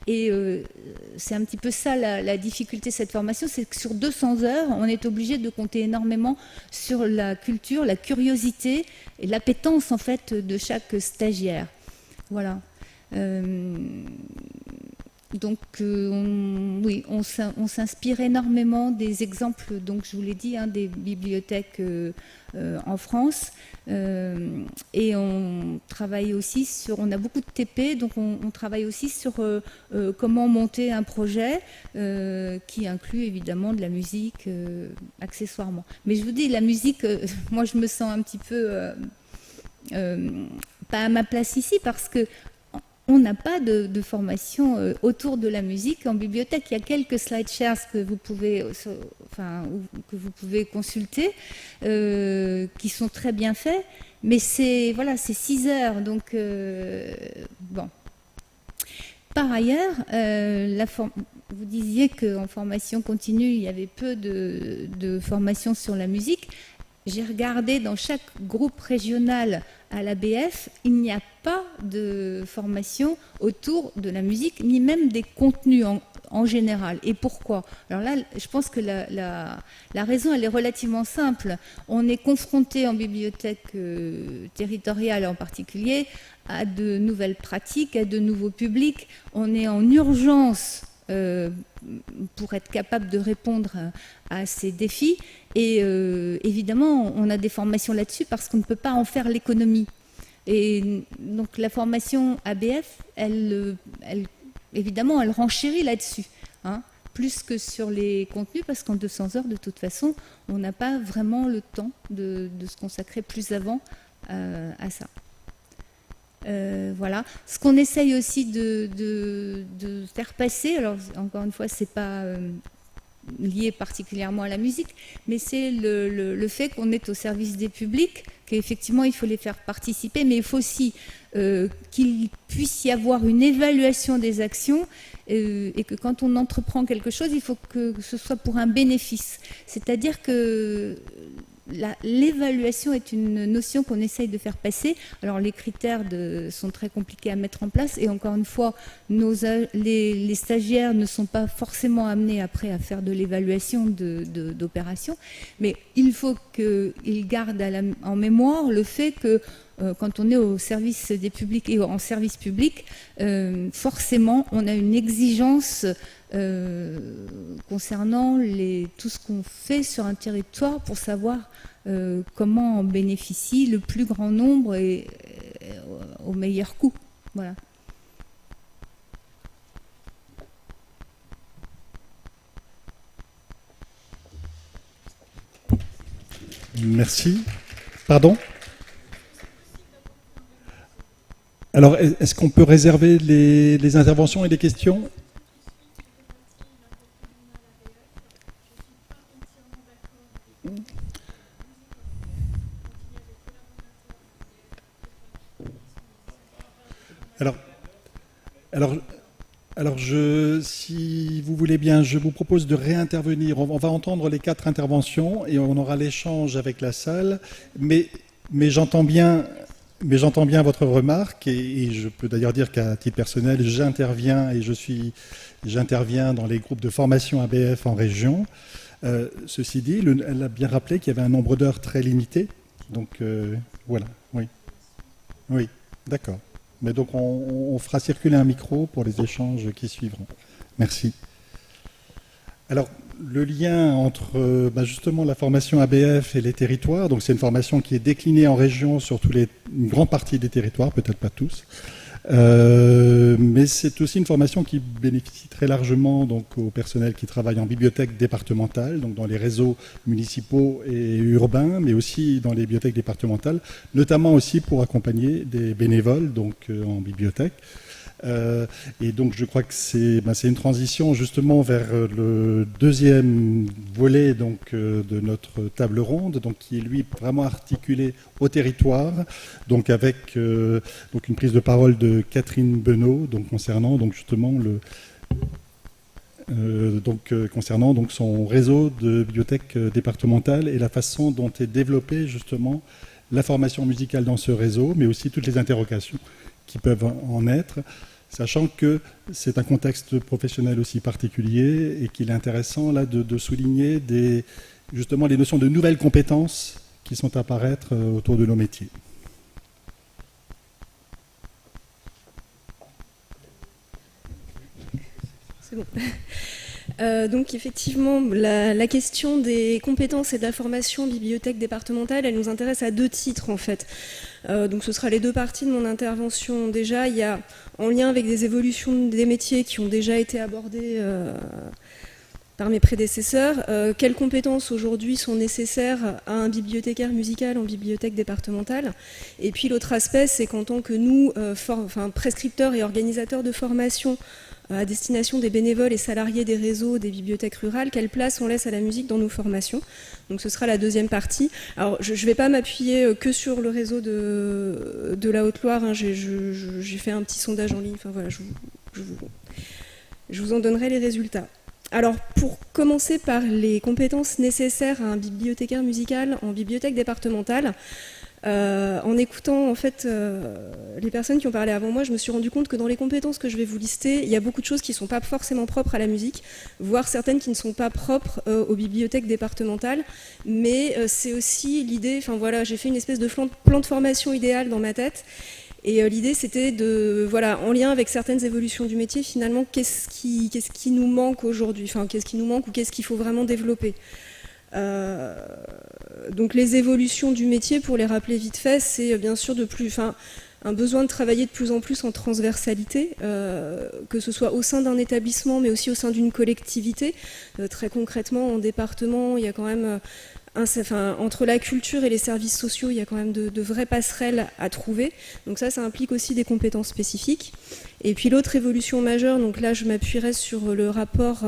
Et c'est un petit peu ça la difficulté de cette formation, c'est que sur 200 heures, on est obligé de compter énormément sur la culture, la curiosité et l'appétence en fait de chaque stagiaire. Voilà. Donc on s'inspire énormément des exemples, donc je vous l'ai dit, des bibliothèques en France, et on travaille aussi on a beaucoup de TP, donc on travaille aussi sur comment monter un projet qui inclut évidemment de la musique accessoirement. Mais je vous dis, la musique, moi je me sens un petit peu pas à ma place ici parce que on n'a pas de formation autour de la musique en bibliothèque. Il y a quelques slideshares que vous pouvez consulter, qui sont très bien faits, mais c'est 6 heures, donc bon. Par ailleurs, vous disiez qu'en formation continue, il y avait peu de formation sur la musique. J'ai regardé dans chaque groupe régional à l'ABF, il n'y a pas de formation autour de la musique, ni même des contenus en général. Et pourquoi? Alors là, je pense que la raison, elle est relativement simple. On est confronté en bibliothèque territoriale en particulier à de nouvelles pratiques, à de nouveaux publics. On est en urgence pour être capable de répondre à ces défis. Et évidemment, on a des formations là-dessus parce qu'on ne peut pas en faire l'économie. Et donc la formation ABF, évidemment, elle renchérit là-dessus, plus que sur les contenus, parce qu'en 200 heures, de toute façon, on n'a pas vraiment le temps de se consacrer plus avant à ça. Voilà. Ce qu'on essaye aussi de faire passer, alors encore une fois, c'est pas lié particulièrement à la musique, mais c'est le fait qu'on est au service des publics, qu'effectivement il faut les faire participer, mais il faut aussi qu'il puisse y avoir une évaluation des actions et que quand on entreprend quelque chose, il faut que ce soit pour un bénéfice. C'est-à-dire que l'évaluation est une notion qu'on essaye de faire passer. Alors les critères sont très compliqués à mettre en place et encore une fois, les stagiaires ne sont pas forcément amenés après à faire de l'évaluation d'opérations, mais il faut qu'ils gardent en mémoire le fait que quand on est au service des publics et en service public, forcément on a une exigence concernant tout ce qu'on fait sur un territoire pour savoir comment en bénéficie le plus grand nombre et au meilleur coût. Voilà. Merci. Pardon ? Alors, est-ce qu'on peut réserver les interventions et les questions Alors, si vous voulez bien, je vous propose de réintervenir. On va entendre les 4 interventions et on aura l'échange avec la salle. Mais j'entends bien votre remarque et je peux d'ailleurs dire qu'à titre personnel, j'interviens dans les groupes de formation ABF en région. Ceci dit, elle a bien rappelé qu'il y avait un nombre d'heures très limité. Donc voilà, oui, d'accord. Mais donc on fera circuler un micro pour les échanges qui suivront. Merci. Alors, le lien entre justement la formation ABF et les territoires, donc c'est une formation qui est déclinée en région sur une grande partie des territoires, peut-être pas tous. Mais c'est aussi une formation qui bénéficie très largement donc, au personnel qui travaille en bibliothèque départementale, donc dans les réseaux municipaux et urbains, mais aussi dans les bibliothèques départementales, notamment aussi pour accompagner des bénévoles donc, en bibliothèque. Et donc je crois que c'est une transition justement vers le deuxième volet donc, de notre table ronde, donc, qui est lui vraiment articulé au territoire, donc avec donc une prise de parole de Catherine Benot donc, concernant donc, justement concernant donc, son réseau de bibliothèques départementales et la façon dont est développée justement la formation musicale dans ce réseau, mais aussi toutes les interrogations qui peuvent en être, sachant que c'est un contexte professionnel aussi particulier et qu'il est intéressant là, de souligner justement les notions de nouvelles compétences qui sont à apparaître autour de nos métiers. C'est bon. Donc effectivement, la question des compétences et de la formation bibliothèque départementale, elle nous intéresse à 2 titres en fait. Donc ce sera les 2 parties de mon intervention. Déjà, il y a en lien avec des évolutions des métiers qui ont déjà été abordées par mes prédécesseurs, quelles compétences aujourd'hui sont nécessaires à un bibliothécaire musical en bibliothèque départementale. Et puis l'autre aspect, c'est qu'en tant que nous, prescripteurs et organisateurs de formation à destination des bénévoles et salariés des réseaux des bibliothèques rurales, quelle place on laisse à la musique dans nos formations. Donc ce sera la deuxième partie. Alors je ne vais pas m'appuyer que sur le réseau de la Haute-Loire, hein. J'ai fait un petit sondage en ligne, enfin voilà, je vous en donnerai les résultats. Alors pour commencer par les compétences nécessaires à un bibliothécaire musical en bibliothèque départementale, en écoutant en fait les personnes qui ont parlé avant moi, je me suis rendu compte que dans les compétences que je vais vous lister, il y a beaucoup de choses qui ne sont pas forcément propres à la musique, voire certaines qui ne sont pas propres aux bibliothèques départementales, mais c'est aussi l'idée, enfin voilà, j'ai fait une espèce de plan de formation idéal dans ma tête, et l'idée c'était de, voilà, en lien avec certaines évolutions du métier, finalement, qu'est-ce qui nous manque aujourd'hui, enfin qu'est-ce qui nous manque ou qu'est-ce qu'il faut vraiment développer. Donc les évolutions du métier, pour les rappeler vite fait, c'est bien sûr un besoin de travailler de plus en plus en transversalité, que ce soit au sein d'un établissement, mais aussi au sein d'une collectivité. Très concrètement, en département, il y a quand même entre la culture et les services sociaux, il y a quand même de vraies passerelles à trouver. Donc ça implique aussi des compétences spécifiques. Et puis l'autre évolution majeure, donc là je m'appuierai sur le rapport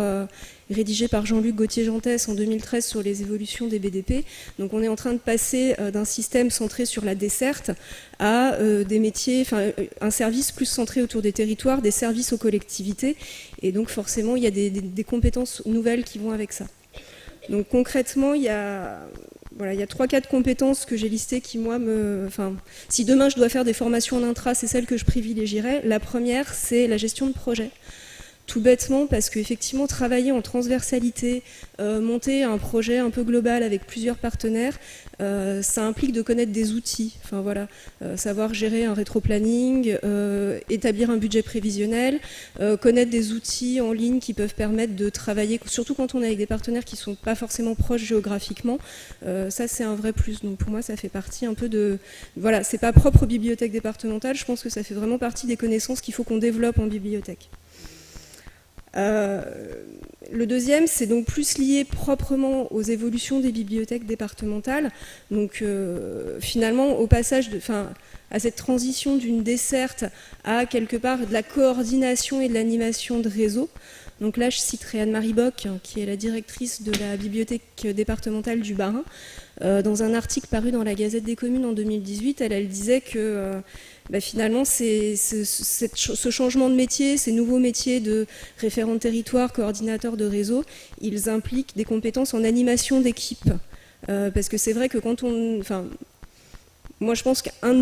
rédigé par Jean-Luc Gauthier-Gentès en 2013 sur les évolutions des BDP. Donc on est en train de passer d'un système centré sur la desserte à des métiers, un service plus centré autour des territoires, des services aux collectivités. Et donc forcément il y a des compétences nouvelles qui vont avec ça. Donc concrètement, il y a 3-4 compétences que j'ai listées qui, moi, si demain je dois faire des formations en intra, c'est celles que je privilégierais. La première, c'est la gestion de projet. Tout bêtement, parce qu'effectivement, travailler en transversalité, monter un projet un peu global avec plusieurs partenaires, ça implique de connaître des outils. Enfin voilà, savoir gérer un rétroplanning, établir un budget prévisionnel, connaître des outils en ligne qui peuvent permettre de travailler, surtout quand on est avec des partenaires qui ne sont pas forcément proches géographiquement. Ça, c'est un vrai plus. Donc pour moi, ça fait partie un peu de... Voilà, c'est pas propre aux bibliothèques départementales. Je pense que ça fait vraiment partie des connaissances qu'il faut qu'on développe en bibliothèque. Le deuxième, c'est donc plus lié proprement aux évolutions des bibliothèques départementales. Donc finalement, au passage à cette transition d'une desserte à quelque part de la coordination et de l'animation de réseau. Donc là, je citerai Anne-Marie Bock, qui est la directrice de la bibliothèque départementale du Bas-Rhin. Dans un article paru dans la Gazette des communes en 2018, elle disait que finalement, ce changement de métier, ces nouveaux métiers de référent de territoire, coordinateur de réseau, ils impliquent des compétences en animation d'équipe. Parce que c'est vrai que moi je pense qu'un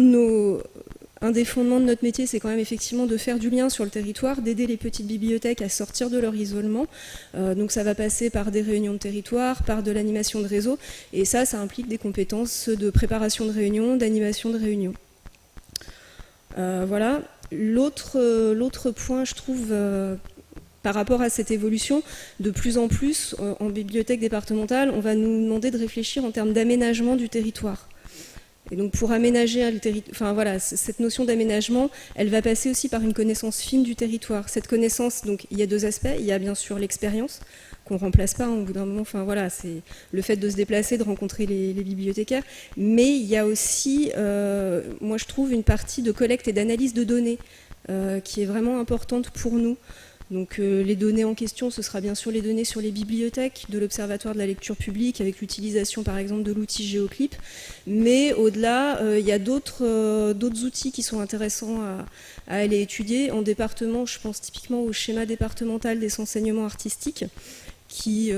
des fondements de notre métier, c'est quand même effectivement de faire du lien sur le territoire, d'aider les petites bibliothèques à sortir de leur isolement. Donc ça va passer par des réunions de territoire, par de l'animation de réseau, et ça implique des compétences de préparation de réunion, d'animation de réunion. Voilà. L'autre point, je trouve, par rapport à cette évolution, de plus en plus, en bibliothèque départementale, on va nous demander de réfléchir en termes d'aménagement du territoire. Et donc pour aménager le territoire, cette notion d'aménagement, elle va passer aussi par une connaissance fine du territoire. Cette connaissance, donc il y a deux aspects. Il y a bien sûr l'expérience, qu'on ne remplace pas au bout d'un moment, c'est le fait de se déplacer, de rencontrer les bibliothécaires, mais il y a aussi, moi je trouve, une partie de collecte et d'analyse de données qui est vraiment importante pour nous. Donc les données en question, ce sera bien sûr les données sur les bibliothèques de l'Observatoire de la lecture publique, avec l'utilisation par exemple de l'outil Géoclip, mais au-delà, il y a d'autres outils qui sont intéressants à aller étudier. En département, je pense typiquement au schéma départemental des enseignements artistiques, qui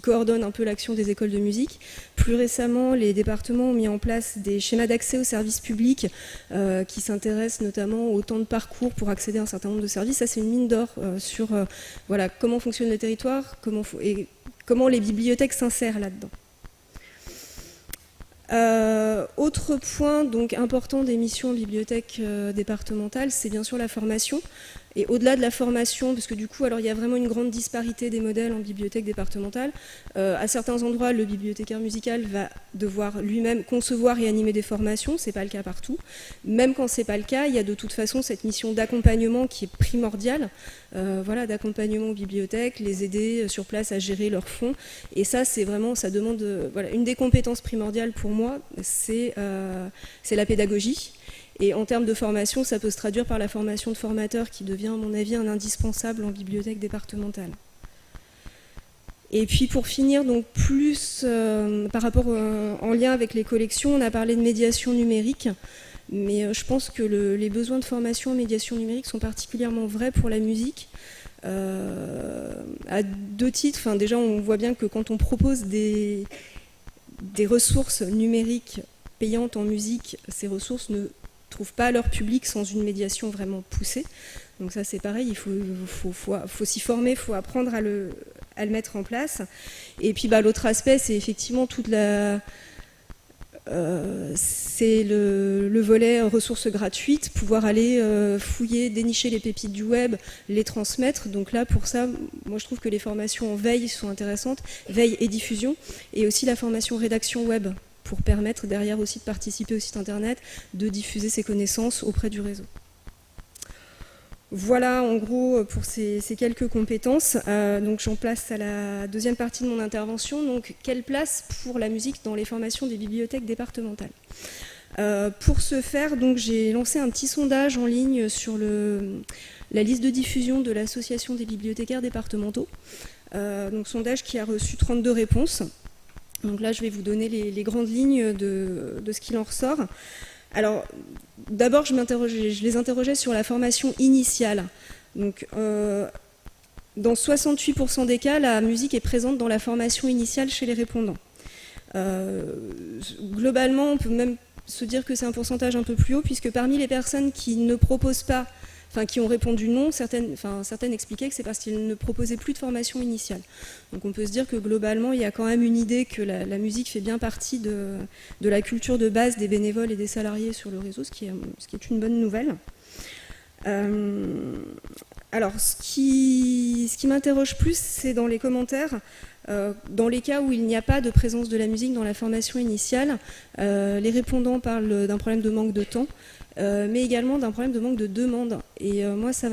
coordonne un peu l'action des écoles de musique. Plus récemment, les départements ont mis en place des schémas d'accès aux services publics qui s'intéressent notamment au temps de parcours pour accéder à un certain nombre de services. Ça, c'est une mine d'or sur comment fonctionne le territoire et comment les bibliothèques s'insèrent là-dedans. Autre point donc important des missions en bibliothèque départementale, c'est bien sûr la formation. Et au-delà de la formation, parce que du coup, alors il y a vraiment une grande disparité des modèles en bibliothèque départementale. À certains endroits, le bibliothécaire musical va devoir lui-même concevoir et animer des formations. C'est pas le cas partout. Même quand c'est pas le cas, il y a de toute façon cette mission d'accompagnement qui est primordiale. D'accompagnement aux bibliothèques, les aider sur place à gérer leurs fonds. Et ça, c'est vraiment, ça demande, une des compétences primordiales pour moi, c'est la pédagogie. Et en termes de formation, ça peut se traduire par la formation de formateurs qui devient, à mon avis, un indispensable en bibliothèque départementale. Et puis pour finir, donc plus par rapport en lien avec les collections, on a parlé de médiation numérique, mais je pense que les besoins de formation en médiation numérique sont particulièrement vrais pour la musique. À deux titres, déjà on voit bien que quand on propose des ressources numériques payantes en musique, ces ressources ne trouvent pas leur public sans une médiation vraiment poussée. Donc ça c'est pareil, il faut s'y former, il faut apprendre à le mettre en place. Et puis l'autre aspect, c'est effectivement toute c'est le volet ressources gratuites, pouvoir aller fouiller, dénicher les pépites du web, les transmettre. Donc là, pour ça, moi je trouve que les formations en veille sont intéressantes, veille et diffusion, et aussi la formation rédaction web, pour permettre derrière aussi de participer au site internet, de diffuser ses connaissances auprès du réseau. Voilà en gros pour ces quelques compétences. Donc j'en place à la deuxième partie de mon intervention. Donc quelle place pour la musique dans les formations des bibliothèques départementales ? Pour ce faire, donc j'ai lancé un petit sondage en ligne sur la liste de diffusion de l'Association des bibliothécaires départementaux. Donc sondage qui a reçu 32 réponses. Donc là, je vais vous donner les grandes lignes de ce qu'il en ressort. Alors, d'abord, je les interrogeais sur la formation initiale. Donc, dans 68% des cas, la musique est présente dans la formation initiale chez les répondants. Globalement, on peut même se dire que c'est un pourcentage un peu plus haut, puisque parmi les personnes qui ne proposent pas, qui ont répondu non, certaines expliquaient que c'est parce qu'ils ne proposaient plus de formation initiale. Donc on peut se dire que globalement, il y a quand même une idée que la musique fait bien partie de la culture de base des bénévoles et des salariés sur le réseau, ce qui est une bonne nouvelle. Alors, ce qui m'interroge plus, c'est dans les commentaires. Dans les cas où il n'y a pas de présence de la musique dans la formation initiale, les répondants parlent d'un problème de manque de temps, mais également d'un problème de manque de demande. Et moi, ça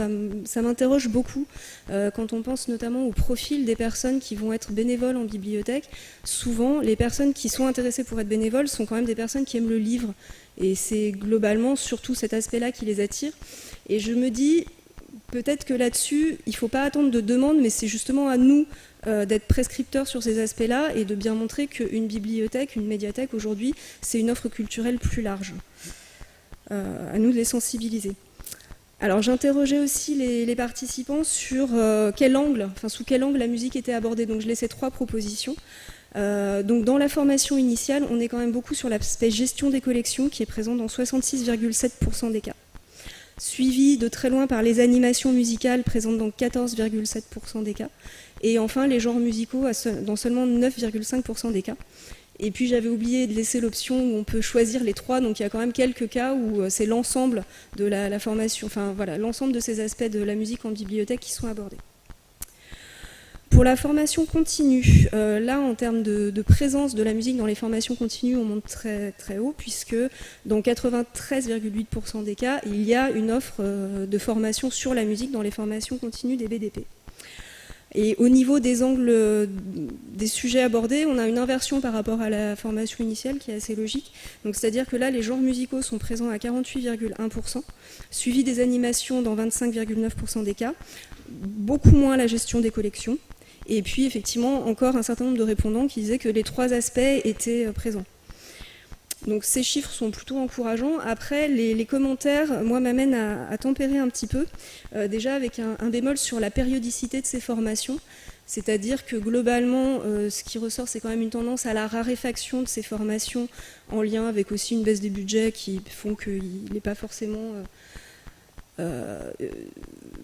m'interroge beaucoup quand on pense notamment au profil des personnes qui vont être bénévoles en bibliothèque. Souvent, les personnes qui sont intéressées pour être bénévoles sont quand même des personnes qui aiment le livre. Et c'est globalement surtout cet aspect-là qui les attire. Et je me dis, peut-être que là-dessus, il ne faut pas attendre de demande, mais c'est justement à nous d'être prescripteurs sur ces aspects-là et de bien montrer qu'une bibliothèque, une médiathèque aujourd'hui, c'est une offre culturelle plus large. à nous de les sensibiliser. Alors j'interrogeais aussi les participants sur sous quel angle la musique était abordée. Donc je laissais 3 propositions. Donc dans la formation initiale, on est quand même beaucoup sur l'aspect gestion des collections qui est présent dans 66,7% des cas. Suivi de très loin par les animations musicales présentes dans 14,7% des cas. Et enfin les genres musicaux dans seulement 9,5% des cas. Et puis j'avais oublié de laisser l'option où on peut choisir les 3, donc il y a quand même quelques cas où c'est l'ensemble de la formation, enfin voilà, l'ensemble de ces aspects de la musique en bibliothèque qui sont abordés. Pour la formation continue, là en termes de présence de la musique dans les formations continues, on monte très, très haut, puisque dans 93,8% des cas, il y a une offre de formation sur la musique dans les formations continues des BDP. Et au niveau des angles des sujets abordés, on a une inversion par rapport à la formation initiale qui est assez logique. Donc, c'est-à-dire que là, les genres musicaux sont présents à 48,1%, suivi des animations dans 25,9% des cas, beaucoup moins la gestion des collections. Et puis, effectivement, encore un certain nombre de répondants qui disaient que les 3 aspects étaient présents. Donc ces chiffres sont plutôt encourageants. Après, les commentaires, moi, m'amènent à tempérer un petit peu, déjà avec un bémol sur la périodicité de ces formations. C'est-à-dire que globalement, ce qui ressort, c'est quand même une tendance à la raréfaction de ces formations, en lien avec aussi une baisse des budgets qui font qu'il n'est pas forcément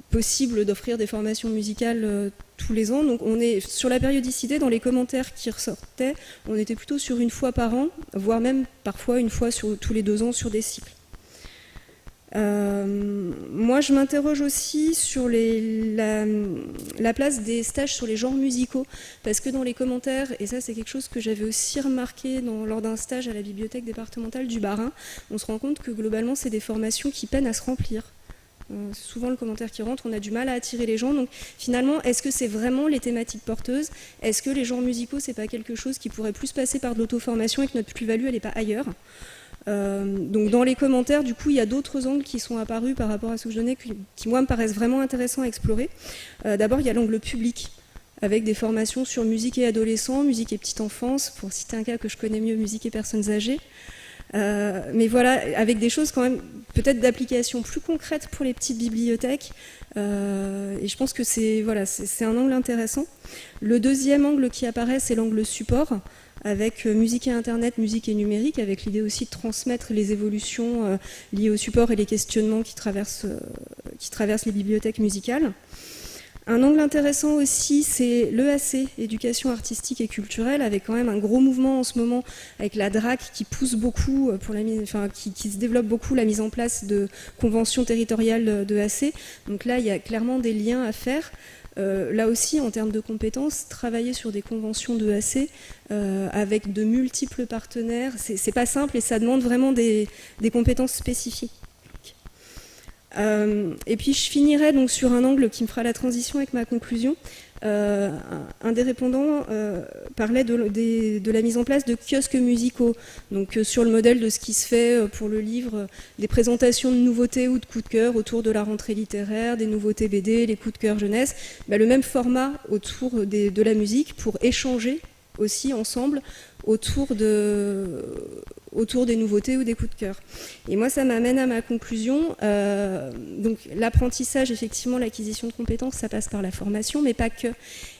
possible d'offrir des formations musicales tous les ans. Donc on est sur la périodicité, dans les commentaires qui ressortaient, on était plutôt sur une fois par an, voire même parfois une fois tous les 2 ans sur des cycles. Moi je m'interroge aussi sur la place des stages sur les genres musicaux, parce que dans les commentaires, et ça c'est quelque chose que j'avais aussi remarqué lors d'un stage à la bibliothèque départementale du Bas-Rhin, on se rend compte que globalement c'est des formations qui peinent à se remplir. Souvent le commentaire qui rentre, on a du mal à attirer les gens. Donc finalement, est-ce que c'est vraiment les thématiques porteuses? Est-ce que les genres musicaux, c'est pas quelque chose qui pourrait plus passer par de l'auto-formation et que notre plus-value, elle n'est pas ailleurs? Donc dans les commentaires, du coup, il y a d'autres angles qui sont apparus par rapport à ce que je donnais, qui moi me paraissent vraiment intéressants à explorer. D'abord, il y a l'angle public, avec des formations sur musique et adolescents, musique et petite enfance, pour citer un cas que je connais mieux, musique et personnes âgées. Mais voilà, avec des choses quand même peut-être d'application plus concrètes pour les petites bibliothèques. Et je pense que c'est un angle intéressant. Le deuxième angle qui apparaît, c'est l'angle support, avec musique et internet, musique et numérique, avec l'idée aussi de transmettre les évolutions liées au support et les questionnements qui traversent les bibliothèques musicales. Un angle intéressant aussi, c'est l'EAC, éducation artistique et culturelle, avec quand même un gros mouvement en ce moment avec la DRAC qui pousse beaucoup, qui se développe beaucoup la mise en place de conventions territoriales d'EAC. Donc là, il y a clairement des liens à faire. Là aussi, en termes de compétences, travailler sur des conventions d'EAC avec de multiples partenaires, c'est pas simple et ça demande vraiment des compétences spécifiques. Et puis je finirai donc sur un angle qui me fera la transition avec ma conclusion. Un des répondants parlait de la mise en place de kiosques musicaux, donc sur le modèle de ce qui se fait pour le livre, des présentations de nouveautés ou de coups de cœur autour de la rentrée littéraire, des nouveautés BD, les coups de cœur jeunesse, le même format autour de la musique pour échanger aussi ensemble autour des nouveautés ou des coups de cœur. Et moi, ça m'amène à ma conclusion. Donc, l'apprentissage, effectivement, l'acquisition de compétences, ça passe par la formation, mais pas que.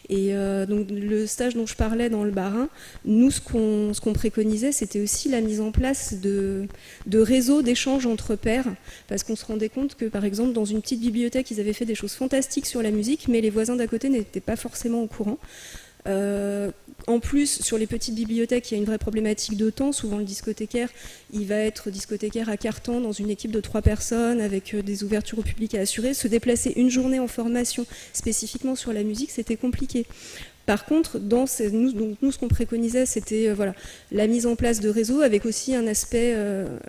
Et donc, le stage dont je parlais dans le Bas-Rhin, nous, ce qu'on préconisait, c'était aussi la mise en place de réseaux d'échanges entre pairs, parce qu'on se rendait compte que, par exemple, dans une petite bibliothèque, ils avaient fait des choses fantastiques sur la musique, mais les voisins d'à côté n'étaient pas forcément au courant. En plus, sur les petites bibliothèques, il y a une vraie problématique de temps. Souvent, le discothécaire, il va être discothécaire à quart temps dans une équipe de 3 personnes avec des ouvertures au public à assurer. Se déplacer une journée en formation spécifiquement sur la musique, c'était compliqué. Par contre, nous, ce qu'on préconisait, c'était la mise en place de réseaux, avec aussi un aspect,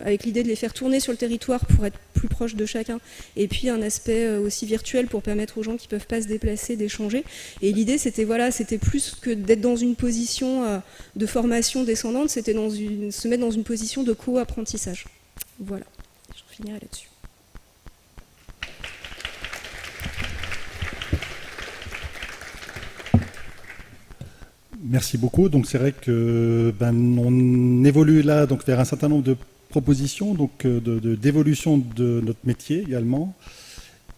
avec l'idée de les faire tourner sur le territoire pour être plus proche de chacun, et puis un aspect aussi virtuel pour permettre aux gens qui ne peuvent pas se déplacer d'échanger. Et l'idée, c'était plus que d'être dans une position de formation descendante, c'était se mettre dans une position de co-apprentissage. Voilà, je finirai là-dessus. Merci beaucoup. Donc c'est vrai que on évolue là donc vers un certain nombre de proposition donc d'évolution de notre métier également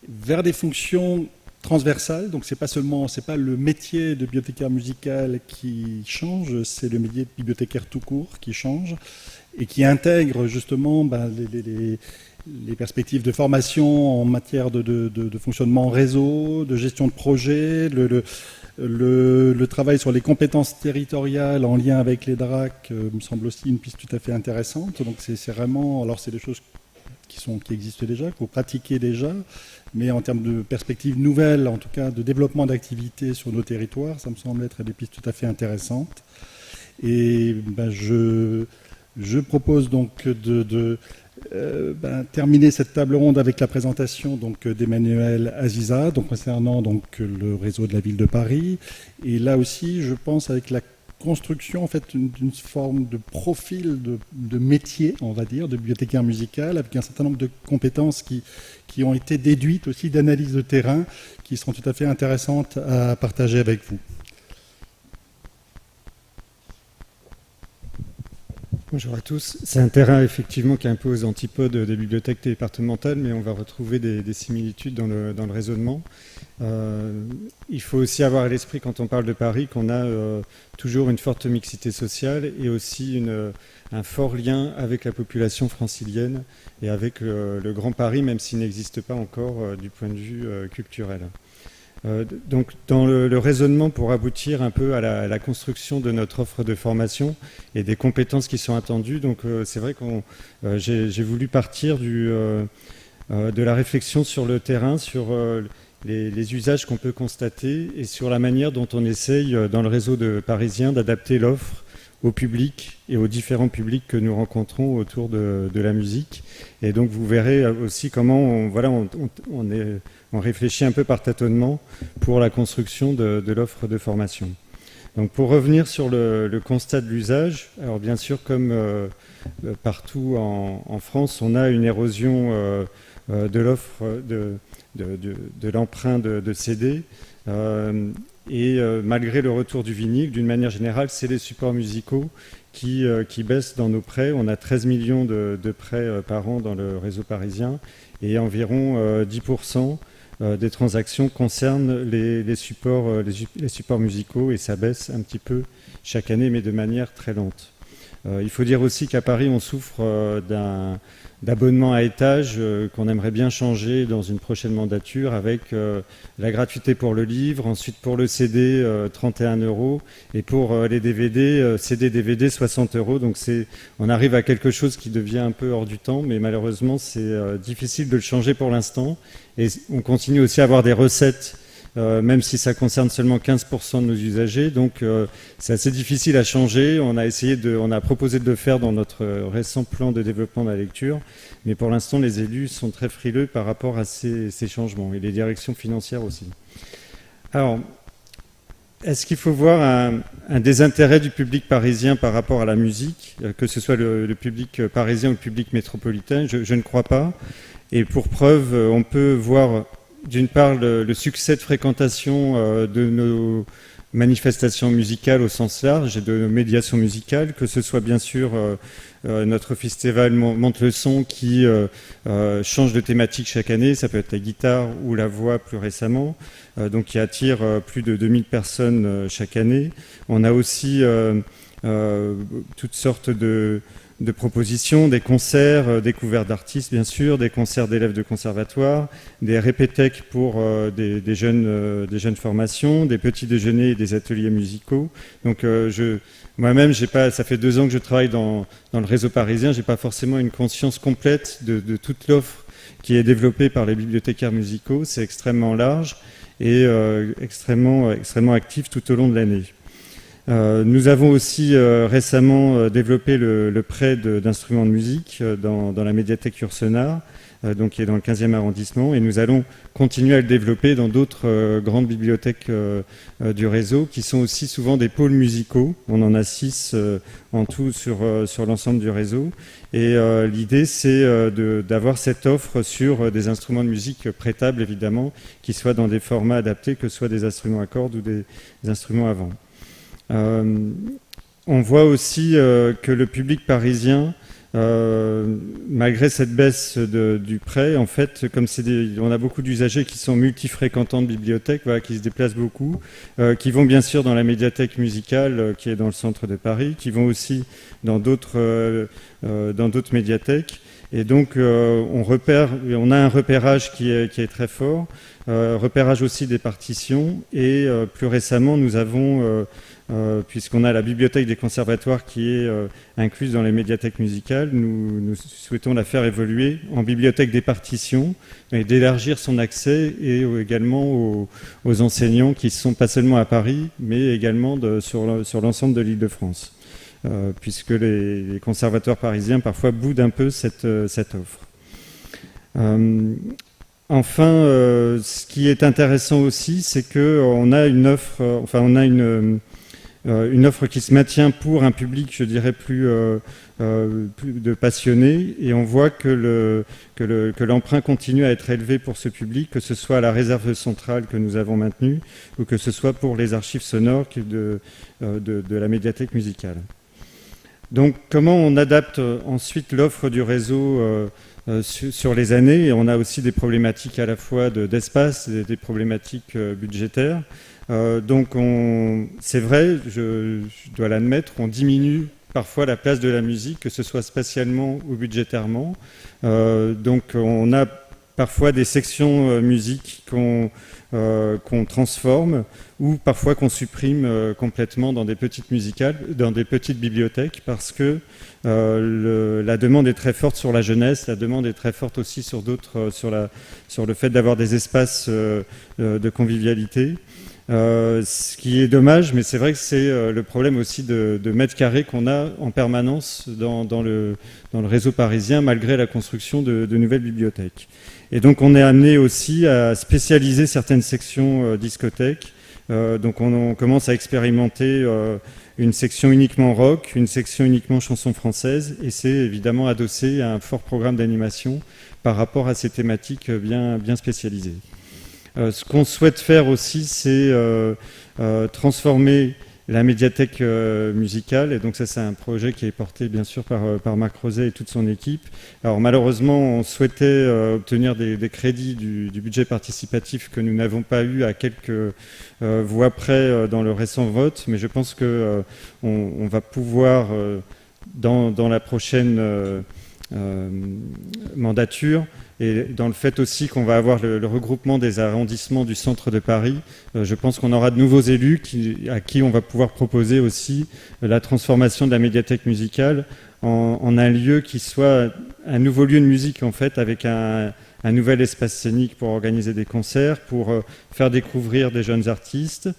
vers des fonctions transversales. Donc c'est pas le métier de bibliothécaire musical qui change, c'est le métier de bibliothécaire tout court qui change et qui intègre justement les perspectives de formation en matière de fonctionnement en réseau, de gestion de projet, le travail sur les compétences territoriales en lien avec les DRAC me semble aussi une piste tout à fait intéressante. Donc c'est vraiment, alors c'est des choses qui existent déjà, que vous pratiquez déjà, mais en termes de perspectives nouvelles, en tout cas de développement d'activités sur nos territoires, ça me semble être des pistes tout à fait intéressantes. Et je propose donc de terminer cette table ronde avec la présentation donc d'Emmanuel Aziza, donc concernant donc le réseau de la ville de Paris. Et là aussi, je pense avec la construction en fait d'une forme de profil de métier, on va dire, de bibliothécaire musical, avec un certain nombre de compétences qui ont été déduites aussi d'analyse de terrain, qui seront tout à fait intéressantes à partager avec vous. Bonjour à tous. C'est un terrain effectivement qui est un peu aux antipodes des bibliothèques départementales, mais on va retrouver des similitudes dans le raisonnement. Il faut aussi avoir à l'esprit quand on parle de Paris qu'on a toujours une forte mixité sociale et aussi un fort lien avec la population francilienne et avec le Grand Paris, même s'il n'existe pas encore du point de vue culturel. Donc, dans le raisonnement pour aboutir un peu à la construction de notre offre de formation et des compétences qui sont attendues, donc c'est vrai que j'ai voulu partir de la réflexion sur le terrain, sur les usages qu'on peut constater et sur la manière dont on essaye dans le réseau de Parisiens d'adapter l'offre au public et aux différents publics que nous rencontrons autour de la musique. Et donc vous verrez aussi comment on réfléchit un peu par tâtonnement pour la construction de l'offre de formation. Donc pour revenir sur le constat de l'usage, alors bien sûr comme partout en France, on a une érosion de l'offre de l'emprunt de CD. Et malgré le retour du vinyle, d'une manière générale, c'est les supports musicaux qui baissent dans nos prêts. On a 13 millions de prêts par an dans le réseau parisien et environ 10% des transactions concernent les supports musicaux et ça baisse un petit peu chaque année, mais de manière très lente. Il faut dire aussi qu'à Paris, on souffre d'abonnement à étage qu'on aimerait bien changer dans une prochaine mandature avec la gratuité pour le livre, ensuite pour le CD 31 € et pour les DVD, CD-DVD 60 €. Donc on arrive à quelque chose qui devient un peu hors du temps, mais malheureusement c'est difficile de le changer pour l'instant. Et on continue aussi à avoir des recettes même si ça concerne seulement 15% de nos usagers. Donc c'est assez difficile à changer. On a proposé de le faire dans notre récent plan de développement de la lecture, mais pour l'instant les élus sont très frileux par rapport à ces changements et les directions financières aussi. Alors, est-ce qu'il faut voir un désintérêt du public parisien par rapport à la musique, que ce soit le public parisien ou le public métropolitain? Je ne crois pas. Et pour preuve, on peut voir d'une part le succès de fréquentation de nos manifestations musicales au sens large et de nos médiations musicales, que ce soit bien sûr notre festival Monte le Son qui change de thématique chaque année, ça peut être la guitare ou la voix plus récemment, donc qui attire plus de 2000 personnes chaque année. On a aussi toutes sortes de propositions, des concerts découverts d'artistes bien sûr, des concerts d'élèves de conservatoire, des répétèques pour des jeunes formations, des petits déjeuners et des ateliers musicaux. Donc moi-même, ça fait 2 ans que je travaille dans le réseau parisien, j'ai pas forcément une conscience complète de toute l'offre qui est développée par les bibliothécaires musicaux. C'est extrêmement large et extrêmement actif tout au long de l'année. Nous avons aussi récemment développé le prêt d'instruments de musique dans la médiathèque Yourcenar, donc qui est dans le 15e arrondissement, et nous allons continuer à le développer dans d'autres grandes bibliothèques du réseau, qui sont aussi souvent des pôles musicaux. On en a 6 en tout sur l'ensemble du réseau. Et l'idée, c'est d'avoir cette offre sur des instruments de musique prêtables, évidemment, qui soient dans des formats adaptés, que ce soit des instruments à cordes ou des instruments à vent. On voit aussi que le public parisien malgré cette baisse du prêt, en fait, comme on a beaucoup d'usagers qui sont multifréquentants de bibliothèques, voilà, qui se déplacent beaucoup, qui vont bien sûr dans la médiathèque musicale qui est dans le centre de Paris, qui vont aussi dans d'autres médiathèques. Et donc, on a un repérage qui est très fort, repérage aussi des partitions. Et plus récemment, nous avons, puisqu'on a la bibliothèque des conservatoires qui est incluse dans les médiathèques musicales, nous souhaitons la faire évoluer en bibliothèque des partitions et d'élargir son accès et également aux enseignants qui sont pas seulement à Paris, mais également sur l'ensemble de l'Île-de-France. Puisque les conservatoires parisiens parfois boudent un peu cette offre. Enfin, ce qui est intéressant aussi, c'est qu'on a une offre, une offre qui se maintient pour un public, je dirais, plus de passionnés, et on voit que l'emprunt continue à être élevé pour ce public, que ce soit à la réserve centrale que nous avons maintenue, ou que ce soit pour les archives sonores de la médiathèque musicale. Donc, comment on adapte ensuite l'offre du réseau sur les années? Et on a aussi des problématiques à la fois d'espace, des problématiques budgétaires. Donc, c'est vrai, je dois l'admettre, on diminue parfois la place de la musique, que ce soit spatialement ou budgétairement. Donc, on a parfois des sections musique qu'on transforme ou parfois qu'on supprime complètement dans des petites bibliothèques parce que la demande est très forte sur la jeunesse, la demande est très forte aussi sur le fait d'avoir des espaces de convivialité. Ce qui est dommage, mais c'est vrai que c'est le problème aussi de mètres carrés qu'on a en permanence dans le réseau parisien, malgré la construction de nouvelles bibliothèques. Et donc on est amené aussi à spécialiser certaines sections discothèques. Donc on commence à expérimenter une section uniquement rock, une section uniquement chanson française, et c'est évidemment adossé à un fort programme d'animation par rapport à ces thématiques bien spécialisées. Ce qu'on souhaite faire aussi, c'est transformer la médiathèque musicale, et donc ça c'est un projet qui est porté bien sûr par Marc Rozet et toute son équipe. Alors malheureusement on souhaitait obtenir des crédits du budget participatif que nous n'avons pas eu à quelques voix près dans le récent vote, mais je pense que on va pouvoir dans la prochaine mandature, et dans le fait aussi qu'on va avoir le regroupement des arrondissements du centre de Paris, je pense qu'on aura de nouveaux élus à qui on va pouvoir proposer aussi la transformation de la médiathèque musicale en un lieu qui soit un nouveau lieu de musique en fait, avec un nouvel espace scénique pour organiser des concerts, pour faire découvrir des jeunes artistes,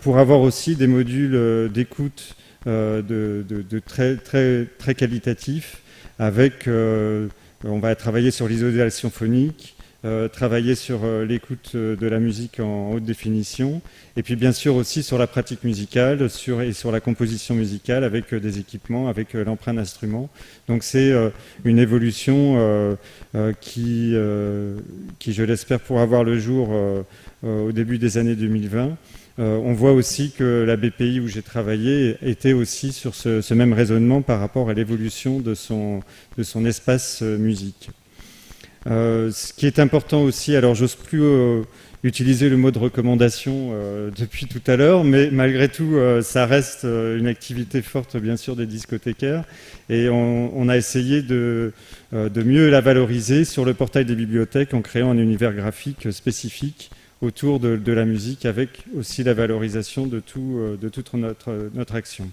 pour avoir aussi des modules d'écoute de très qualitatifs avec... on va travailler sur l'isolation phonique, travailler sur l'écoute de la musique en haute définition, et puis bien sûr aussi sur la pratique musicale et sur la composition musicale avec des équipements, avec l'emprunt d'instruments. Donc c'est une évolution qui, je l'espère, pourra voir le jour au début des années 2020. On voit aussi que la BPI où j'ai travaillé était aussi sur ce même raisonnement par rapport à l'évolution de son espace musique. Ce qui est important aussi, alors j'ose plus utiliser le mot de recommandation depuis tout à l'heure, mais malgré tout, ça reste une activité forte bien sûr des discothécaires, et on a essayé de mieux la valoriser sur le portail des bibliothèques en créant un univers graphique spécifique autour de la musique, avec aussi la valorisation de toute notre action.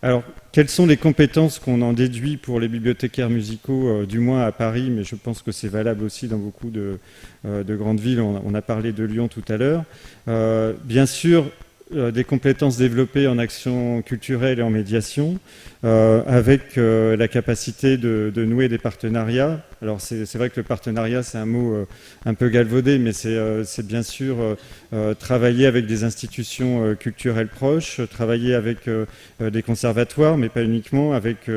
Alors, quelles sont les compétences qu'on en déduit pour les bibliothécaires musicaux, du moins à Paris, mais je pense que c'est valable aussi dans beaucoup de grandes villes, on a parlé de Lyon tout à l'heure. Bien sûr, des compétences développées en action culturelle et en médiation, avec la capacité de nouer des partenariats. Alors c'est vrai que le partenariat, c'est un mot un peu galvaudé, mais c'est bien sûr travailler avec des institutions culturelles proches, travailler avec des conservatoires, mais pas uniquement, avec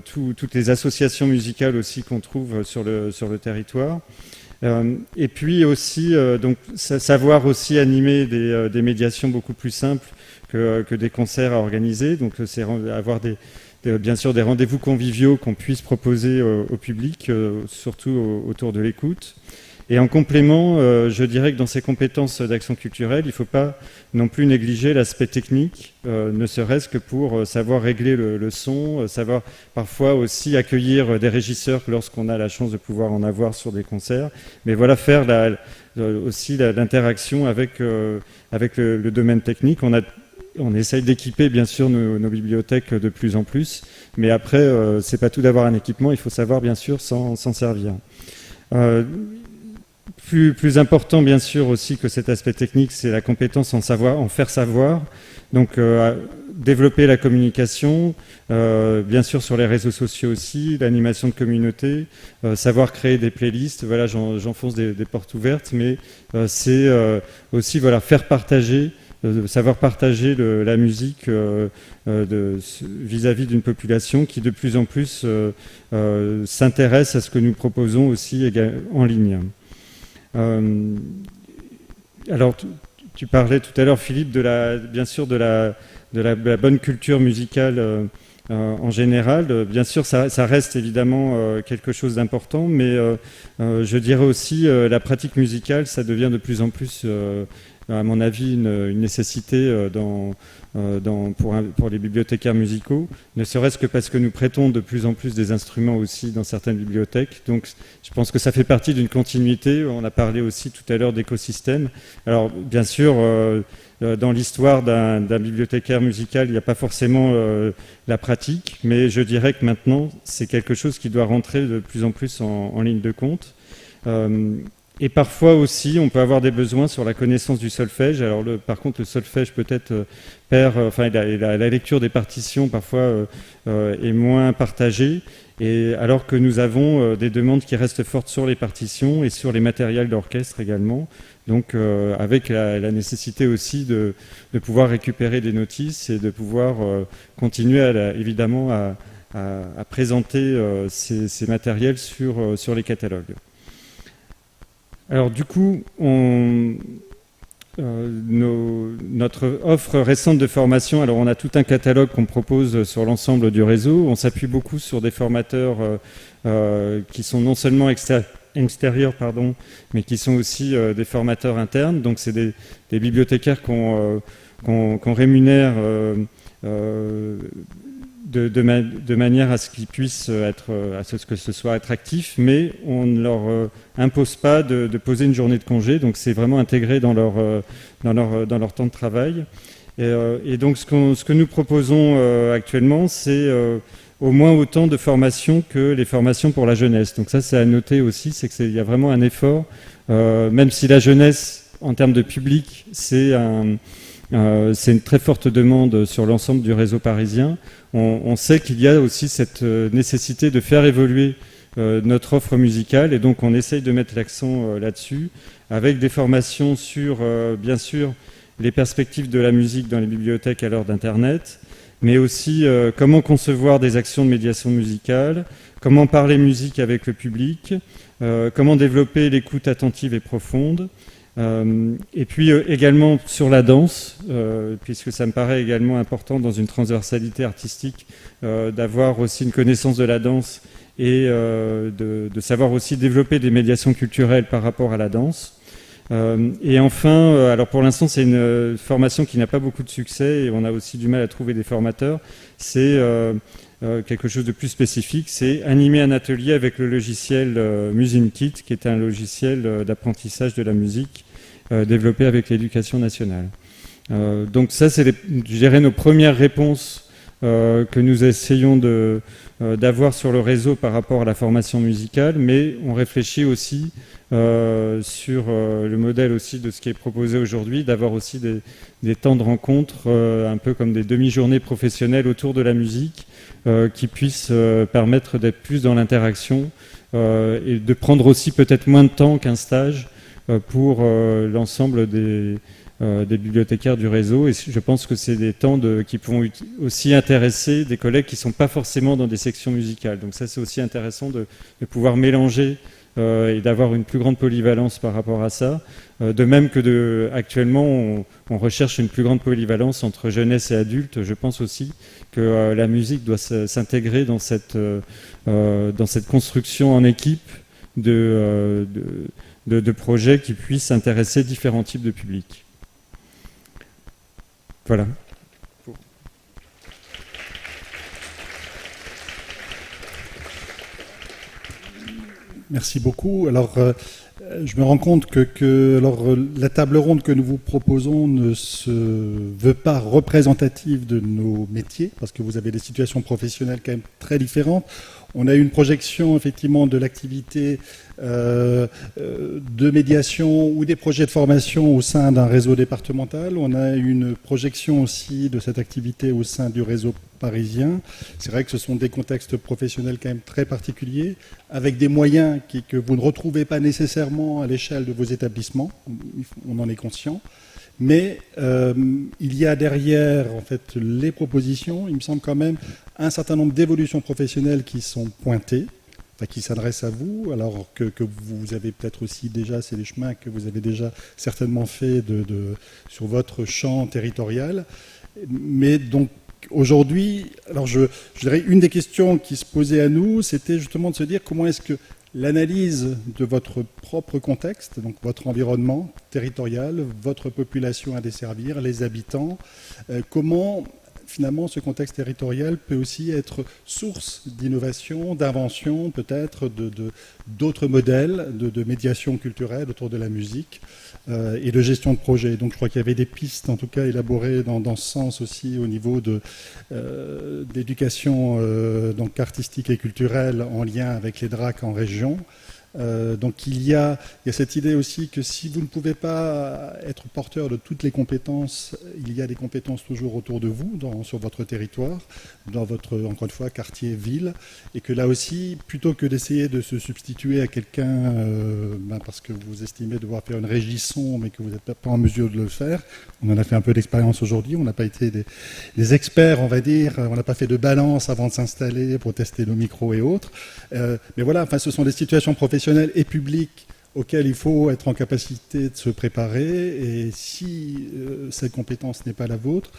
toutes les associations musicales aussi qu'on trouve sur le territoire. Et puis aussi, donc, savoir aussi animer des médiations beaucoup plus simples que des concerts à organiser. Donc, c'est avoir bien sûr des rendez-vous conviviaux qu'on puisse proposer au public, surtout autour de l'écoute. Et en complément, je dirais que dans ces compétences d'action culturelle, il ne faut pas non plus négliger l'aspect technique, ne serait-ce que pour savoir régler le son, savoir parfois aussi accueillir des régisseurs lorsqu'on a la chance de pouvoir en avoir sur des concerts. Mais voilà, faire aussi l'interaction avec le domaine technique. On essaye d'équiper bien sûr nos bibliothèques de plus en plus, mais après, c'est pas tout d'avoir un équipement, il faut savoir bien sûr s'en servir. Plus important, bien sûr, aussi que cet aspect technique, c'est la compétence en faire savoir. Donc, développer la communication, bien sûr sur les réseaux sociaux aussi, l'animation de communauté, savoir créer des playlists. Voilà, j'enfonce des portes ouvertes, mais c'est aussi faire partager, savoir partager la musique vis-à-vis d'une population qui de plus en plus s'intéresse à ce que nous proposons aussi en ligne. Alors, tu parlais tout à l'heure, Philippe, bien sûr de la bonne culture musicale en général. Bien sûr, ça reste évidemment quelque chose d'important, mais je dirais aussi la pratique musicale, ça devient de plus en plus, à mon avis, une nécessité pour les bibliothécaires musicaux, ne serait-ce que parce que nous prêtons de plus en plus des instruments aussi dans certaines bibliothèques. Donc je pense que ça fait partie d'une continuité. On a parlé aussi tout à l'heure d'écosystème. Alors bien sûr, dans l'histoire d'un bibliothécaire musical, il n'y a pas forcément la pratique, mais je dirais que maintenant, c'est quelque chose qui doit rentrer de plus en plus en ligne de compte. Et parfois aussi, on peut avoir des besoins sur la connaissance du solfège. Alors, par contre, le solfège peut-être la lecture des partitions parfois est moins partagée. Et alors que nous avons des demandes qui restent fortes sur les partitions et sur les matériels d'orchestre également. Donc, avec la nécessité aussi de pouvoir récupérer des notices et de pouvoir continuer évidemment à présenter ces matériels sur les catalogues. Alors du coup, notre offre récente de formation, alors on a tout un catalogue qu'on propose sur l'ensemble du réseau. On s'appuie beaucoup sur des formateurs qui sont non seulement extérieurs, mais qui sont aussi des formateurs internes. Donc c'est des bibliothécaires qu'on rémunère de manière à ce qu'ils puissent à ce que ce soit attractif, mais on ne leur impose pas de poser une journée de congé, donc c'est vraiment intégré dans leur temps de travail. Et donc ce que nous proposons actuellement, c'est au moins autant de formations que les formations pour la jeunesse. Donc ça, c'est à noter aussi, c'est qu'il y a vraiment un effort, même si la jeunesse, en termes de public, c'est une très forte demande sur l'ensemble du réseau parisien. On sait qu'il y a aussi cette nécessité de faire évoluer notre offre musicale et donc on essaye de mettre l'accent là-dessus avec des formations sur, bien sûr, les perspectives de la musique dans les bibliothèques à l'heure d'Internet, mais aussi comment concevoir des actions de médiation musicale, comment parler musique avec le public, comment développer l'écoute attentive et profonde. Et puis également sur la danse, puisque ça me paraît également important dans une transversalité artistique d'avoir aussi une connaissance de la danse et de savoir aussi développer des médiations culturelles par rapport à la danse. Et enfin, alors pour l'instant c'est une formation qui n'a pas beaucoup de succès et on a aussi du mal à trouver des formateurs, c'est quelque chose de plus spécifique, c'est animer un atelier avec le logiciel MusinKit, qui est un logiciel d'apprentissage de la musique développé avec l'Éducation nationale. Donc ça, c'est je dirais nos premières réponses que nous essayons d'avoir sur le réseau par rapport à la formation musicale, mais on réfléchit aussi sur le modèle aussi de ce qui est proposé aujourd'hui, d'avoir aussi des temps de rencontre, un peu comme des demi-journées professionnelles autour de la musique, qui puissent permettre d'être plus dans l'interaction et de prendre aussi peut-être moins de temps qu'un stage pour l'ensemble des bibliothécaires du réseau. Et je pense que c'est des temps qui pourront aussi intéresser des collègues qui ne sont pas forcément dans des sections musicales. Donc ça, c'est aussi intéressant de pouvoir mélanger et d'avoir une plus grande polyvalence par rapport à ça. De même que actuellement, on recherche une plus grande polyvalence entre jeunesse et adultes. Je pense aussi que la musique doit s'intégrer dans cette construction en équipe de projets qui puissent intéresser différents types de publics. Voilà. Merci beaucoup. Alors, je me rends compte que la table ronde que nous vous proposons ne se veut pas représentative de nos métiers, parce que vous avez des situations professionnelles quand même très différentes. On a eu une projection effectivement de l'activité de médiation ou des projets de formation au sein d'un réseau départemental. On a une projection aussi de cette activité au sein du réseau parisien. C'est vrai que ce sont des contextes professionnels quand même très particuliers, avec des moyens que vous ne retrouvez pas nécessairement à l'échelle de vos établissements. On en est conscient. Mais il y a derrière en fait, les propositions, il me semble quand même, un certain nombre d'évolutions professionnelles qui sont pointées, enfin, qui s'adressent à vous, alors que vous avez peut-être aussi déjà, c'est des chemins que vous avez déjà certainement fait sur votre champ territorial. Mais donc aujourd'hui, alors je dirais une des questions qui se posait à nous, c'était justement de se dire comment est-ce que l'analyse de votre propre contexte, donc votre environnement territorial, votre population à desservir, les habitants, comment finalement ce contexte territorial peut aussi être source d'innovation, d'invention, peut-être d'autres modèles de médiation culturelle autour de la musique et de gestion de projet. Donc je crois qu'il y avait des pistes en tout cas élaborées dans ce sens aussi au niveau d'éducation donc artistique et culturelle en lien avec les DRAC en région. Donc il y a cette idée aussi que si vous ne pouvez pas être porteur de toutes les compétences, il y a des compétences toujours autour de vous, sur votre territoire, dans votre, encore une fois, quartier, ville, et que là aussi, plutôt que d'essayer de se substituer à quelqu'un parce que vous estimez devoir faire une régie son, mais que vous n'êtes pas en mesure de le faire, on en a fait un peu d'expérience aujourd'hui, on n'a pas été des experts, on va dire, on n'a pas fait de balance avant de s'installer pour tester nos micros et autres, mais voilà, enfin, ce sont des situations professionnelles et public auquel il faut être en capacité de se préparer, et si cette compétence n'est pas la vôtre,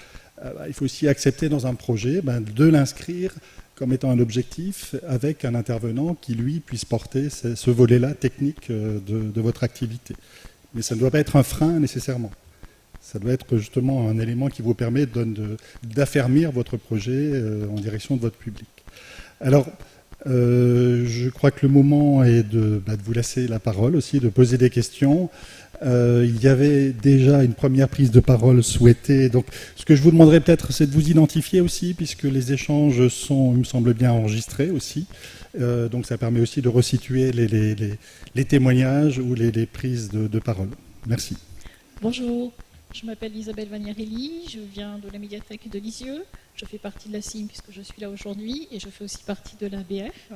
il faut aussi accepter dans un projet de l'inscrire comme étant un objectif avec un intervenant qui lui puisse porter ce volet-là technique de votre activité. Mais ça ne doit pas être un frein nécessairement. Ça doit être justement un élément qui vous permet d'affermir votre projet en direction de votre public. Alors, je crois que le moment est de vous laisser la parole aussi, de poser des questions. Il y avait déjà une première prise de parole souhaitée. Donc, ce que je vous demanderais peut-être, c'est de vous identifier aussi, puisque les échanges sont, il me semble bien, enregistrés aussi. Donc, ça permet aussi de resituer les témoignages ou les prises de parole. Merci. Bonjour. Je m'appelle Isabelle Vaniarelli, je viens de la médiathèque de Lisieux, je fais partie de la CIM puisque je suis là aujourd'hui et je fais aussi partie de l'ABF,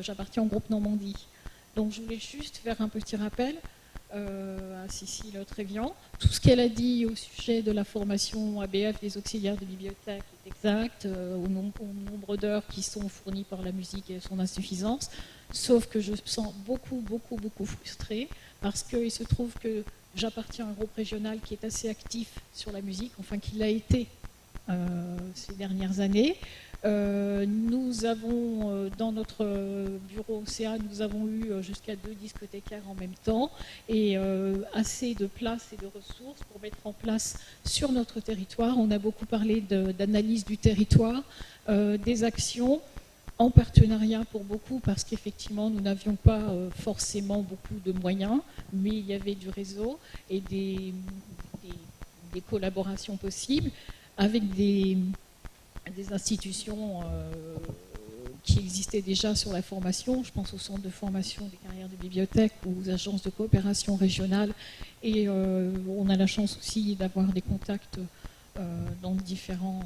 j'appartiens au groupe Normandie. Donc je voulais juste faire un petit rappel à Cécile Trévian. Tout ce qu'elle a dit au sujet de la formation ABF des auxiliaires de bibliothèque est exact, au nombre d'heures qui sont fournies par la musique et son insuffisance, sauf que je me sens beaucoup frustrée parce qu'il se trouve que j'appartiens à un groupe régional qui est assez actif sur la musique, enfin qui l'a été ces dernières années. Nous avons, dans notre bureau OCA, nous avons eu jusqu'à 2 discothécaires en même temps et assez de place et de ressources pour mettre en place sur notre territoire. On a beaucoup parlé d'analyse du territoire, des actions en partenariat pour beaucoup, parce qu'effectivement, nous n'avions pas forcément beaucoup de moyens, mais il y avait du réseau et des collaborations possibles avec des institutions qui existaient déjà sur la formation. Je pense au centre de formation des carrières de bibliothèque ou aux agences de coopération régionale. Et on a la chance aussi d'avoir des contacts dans différents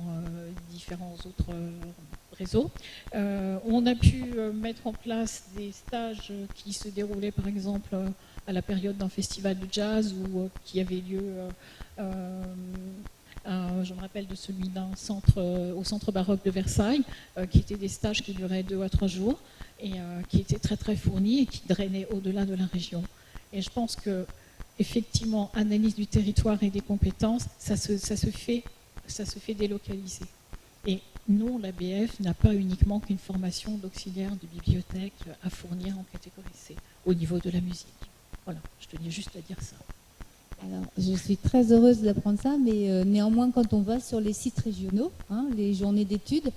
autres réseau. On a pu mettre en place des stages qui se déroulaient par exemple à la période d'un festival de jazz ou qui avait lieu Je me rappelle de celui d'un centre, au centre baroque de Versailles, qui étaient des stages qui duraient 2 à 3 jours et qui étaient très très fournis et qui drainaient au-delà de la région. Et je pense que effectivement, analyse du territoire et des compétences, ça se fait délocaliser. Et non, l'ABF n'a pas uniquement qu'une formation d'auxiliaire de bibliothèque à fournir en catégorie C au niveau de la musique. Voilà, je tenais juste à dire ça. Alors, je suis très heureuse d'apprendre ça, mais néanmoins, quand on va sur les sites régionaux, les journées d'études,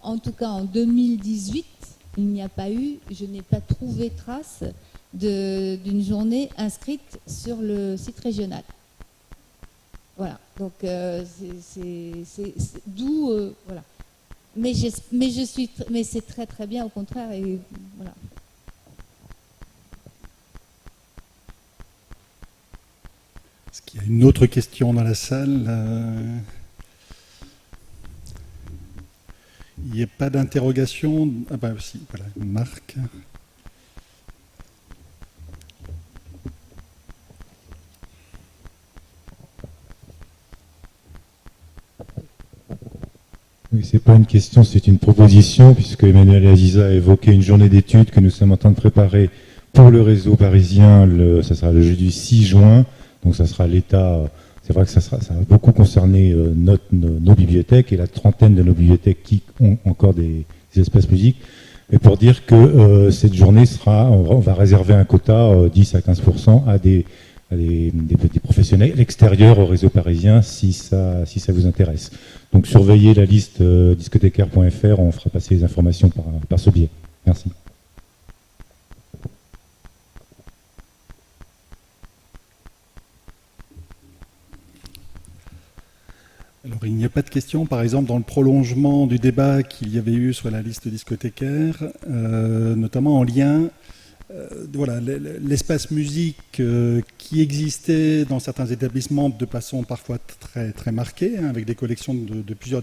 en tout cas en 2018, il n'y a pas eu, je n'ai pas trouvé trace d'une journée inscrite sur le site régional. Voilà, donc c'est d'où voilà. Mais c'est très très bien au contraire et voilà. Est-ce qu'il y a une autre question dans la salle? Il n'y a pas d'interrogation? Ah bah si, voilà, Marc. Oui, c'est pas une question, c'est une proposition, puisque Emmanuel et Aziza a évoqué une journée d'études que nous sommes en train de préparer pour le réseau parisien. Ça sera le jeudi 6 juin, donc ça sera l'État. C'est vrai que ça va beaucoup concerner nos bibliothèques et la trentaine de nos bibliothèques qui ont encore des espaces musiques. Mais pour dire que cette journée on va réserver un quota 10 à 15% à des professionnels extérieurs au réseau parisien si ça vous intéresse. Donc surveillez la liste discothécaire.fr, on fera passer les informations par ce biais. Merci. Alors il n'y a pas de question, par exemple, dans le prolongement du débat qu'il y avait eu sur la liste discothécaire, notamment en lien, voilà, l'espace musique qui existait dans certains établissements de façon parfois très, très marquée, avec des collections de plusieurs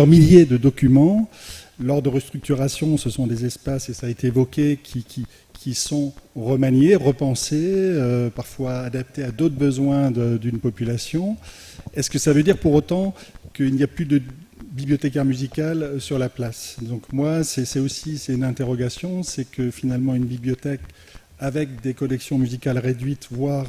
milliers de documents. Lors de restructuration, ce sont des espaces, et ça a été évoqué, qui sont remaniés, repensés, parfois adaptés à d'autres besoins d'une population. Est-ce que ça veut dire pour autant qu'il n'y a plus de bibliothécaire musicale sur la place? Donc moi, c'est une interrogation, c'est que finalement une bibliothèque avec des collections musicales réduites, voire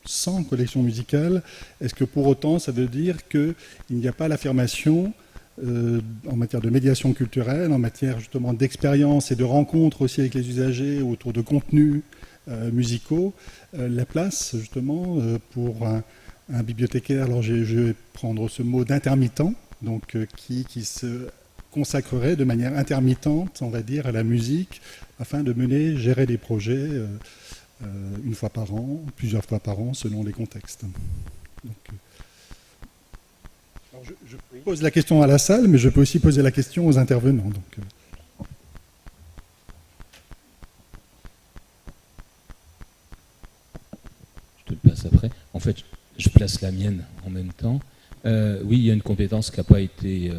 sans collection musicale, est-ce que pour autant ça veut dire qu'il n'y a pas l'affirmation en matière de médiation culturelle, en matière justement d'expérience et de rencontres aussi avec les usagers autour de contenus musicaux, la place justement pour un bibliothécaire, alors je vais prendre ce mot d'intermittent, donc qui se consacrerait de manière intermittente, on va dire, à la musique, afin de gérer des projets une fois par an, plusieurs fois par an, selon les contextes. Donc, alors je pose la question à la salle, mais je peux aussi poser la question aux intervenants. Donc, Je te le place après. En fait, je place la mienne en même temps. Oui, il y a une compétence qui n'a pas été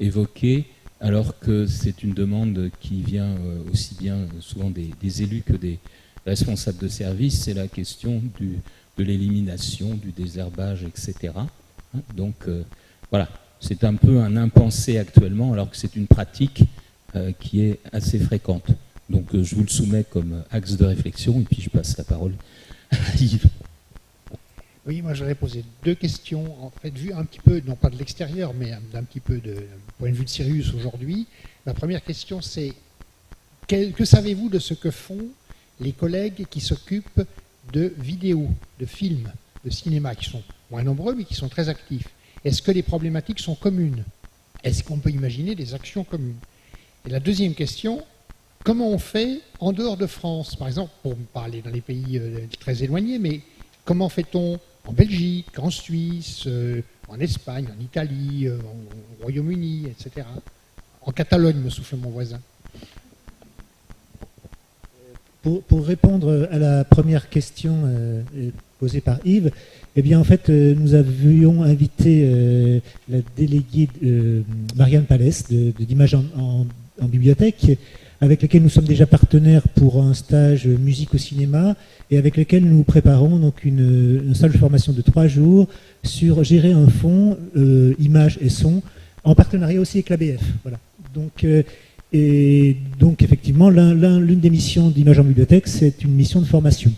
évoquée, alors que c'est une demande qui vient aussi bien souvent des élus que des responsables de service. C'est la question de l'élimination, du désherbage, etc. Donc voilà, c'est un peu un impensé actuellement, alors que c'est une pratique qui est assez fréquente. Donc je vous le soumets comme axe de réflexion, et puis je passe la parole à Yves. Oui, moi j'aurais posé deux questions, en fait, vues un petit peu, non pas de l'extérieur, mais d'un petit peu de point de vue de Sirius aujourd'hui. Ma première question, c'est que savez-vous de ce que font les collègues qui s'occupent de vidéos, de films, de cinéma, qui sont moins nombreux, mais qui sont très actifs? Est-ce que les problématiques sont communes? Est-ce qu'on peut imaginer des actions communes? Et la deuxième question, comment on fait en dehors de France? Par exemple, pour parler dans les pays très éloignés, mais comment fait-on en Belgique, en Suisse, en Espagne, en Italie, au Royaume-Uni, etc. En Catalogne, me souffle mon voisin. Pour répondre à la première question posée par Yves, eh bien en fait nous avions invité la déléguée Marianne Palès d'Images en bibliothèque avec lesquels nous sommes déjà partenaires pour un stage musique au cinéma et avec lesquels nous préparons donc un stage de formation de 3 jours sur gérer un fonds images et son en partenariat aussi avec l'ABF. Voilà. Et donc effectivement, l'une des missions d'Images en bibliothèque, c'est une mission de formation.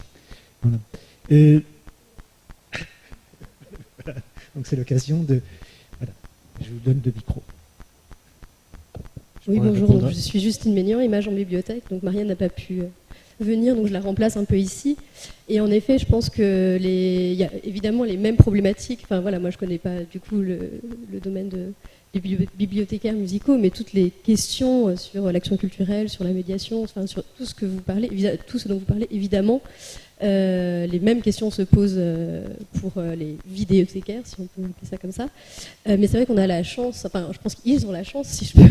Voilà. Voilà. Donc c'est l'occasion de... Voilà. Je vous donne 2 micros. Oui, bonjour, donc, je suis Justine Ménian, Images en bibliothèque. Donc Marianne n'a pas pu venir, donc je la remplace un peu ici. Et en effet, je pense que il y a évidemment les mêmes problématiques. Enfin voilà, moi je ne connais pas du coup le domaine des bibliothécaires musicaux, mais toutes les questions sur l'action culturelle, sur la médiation, enfin sur tout ce dont vous parlez, évidemment, les mêmes questions se posent pour les vidéothécaires, si on peut appeler ça comme ça. Mais c'est vrai qu'on a la chance, enfin je pense qu'ils ont la chance, si je peux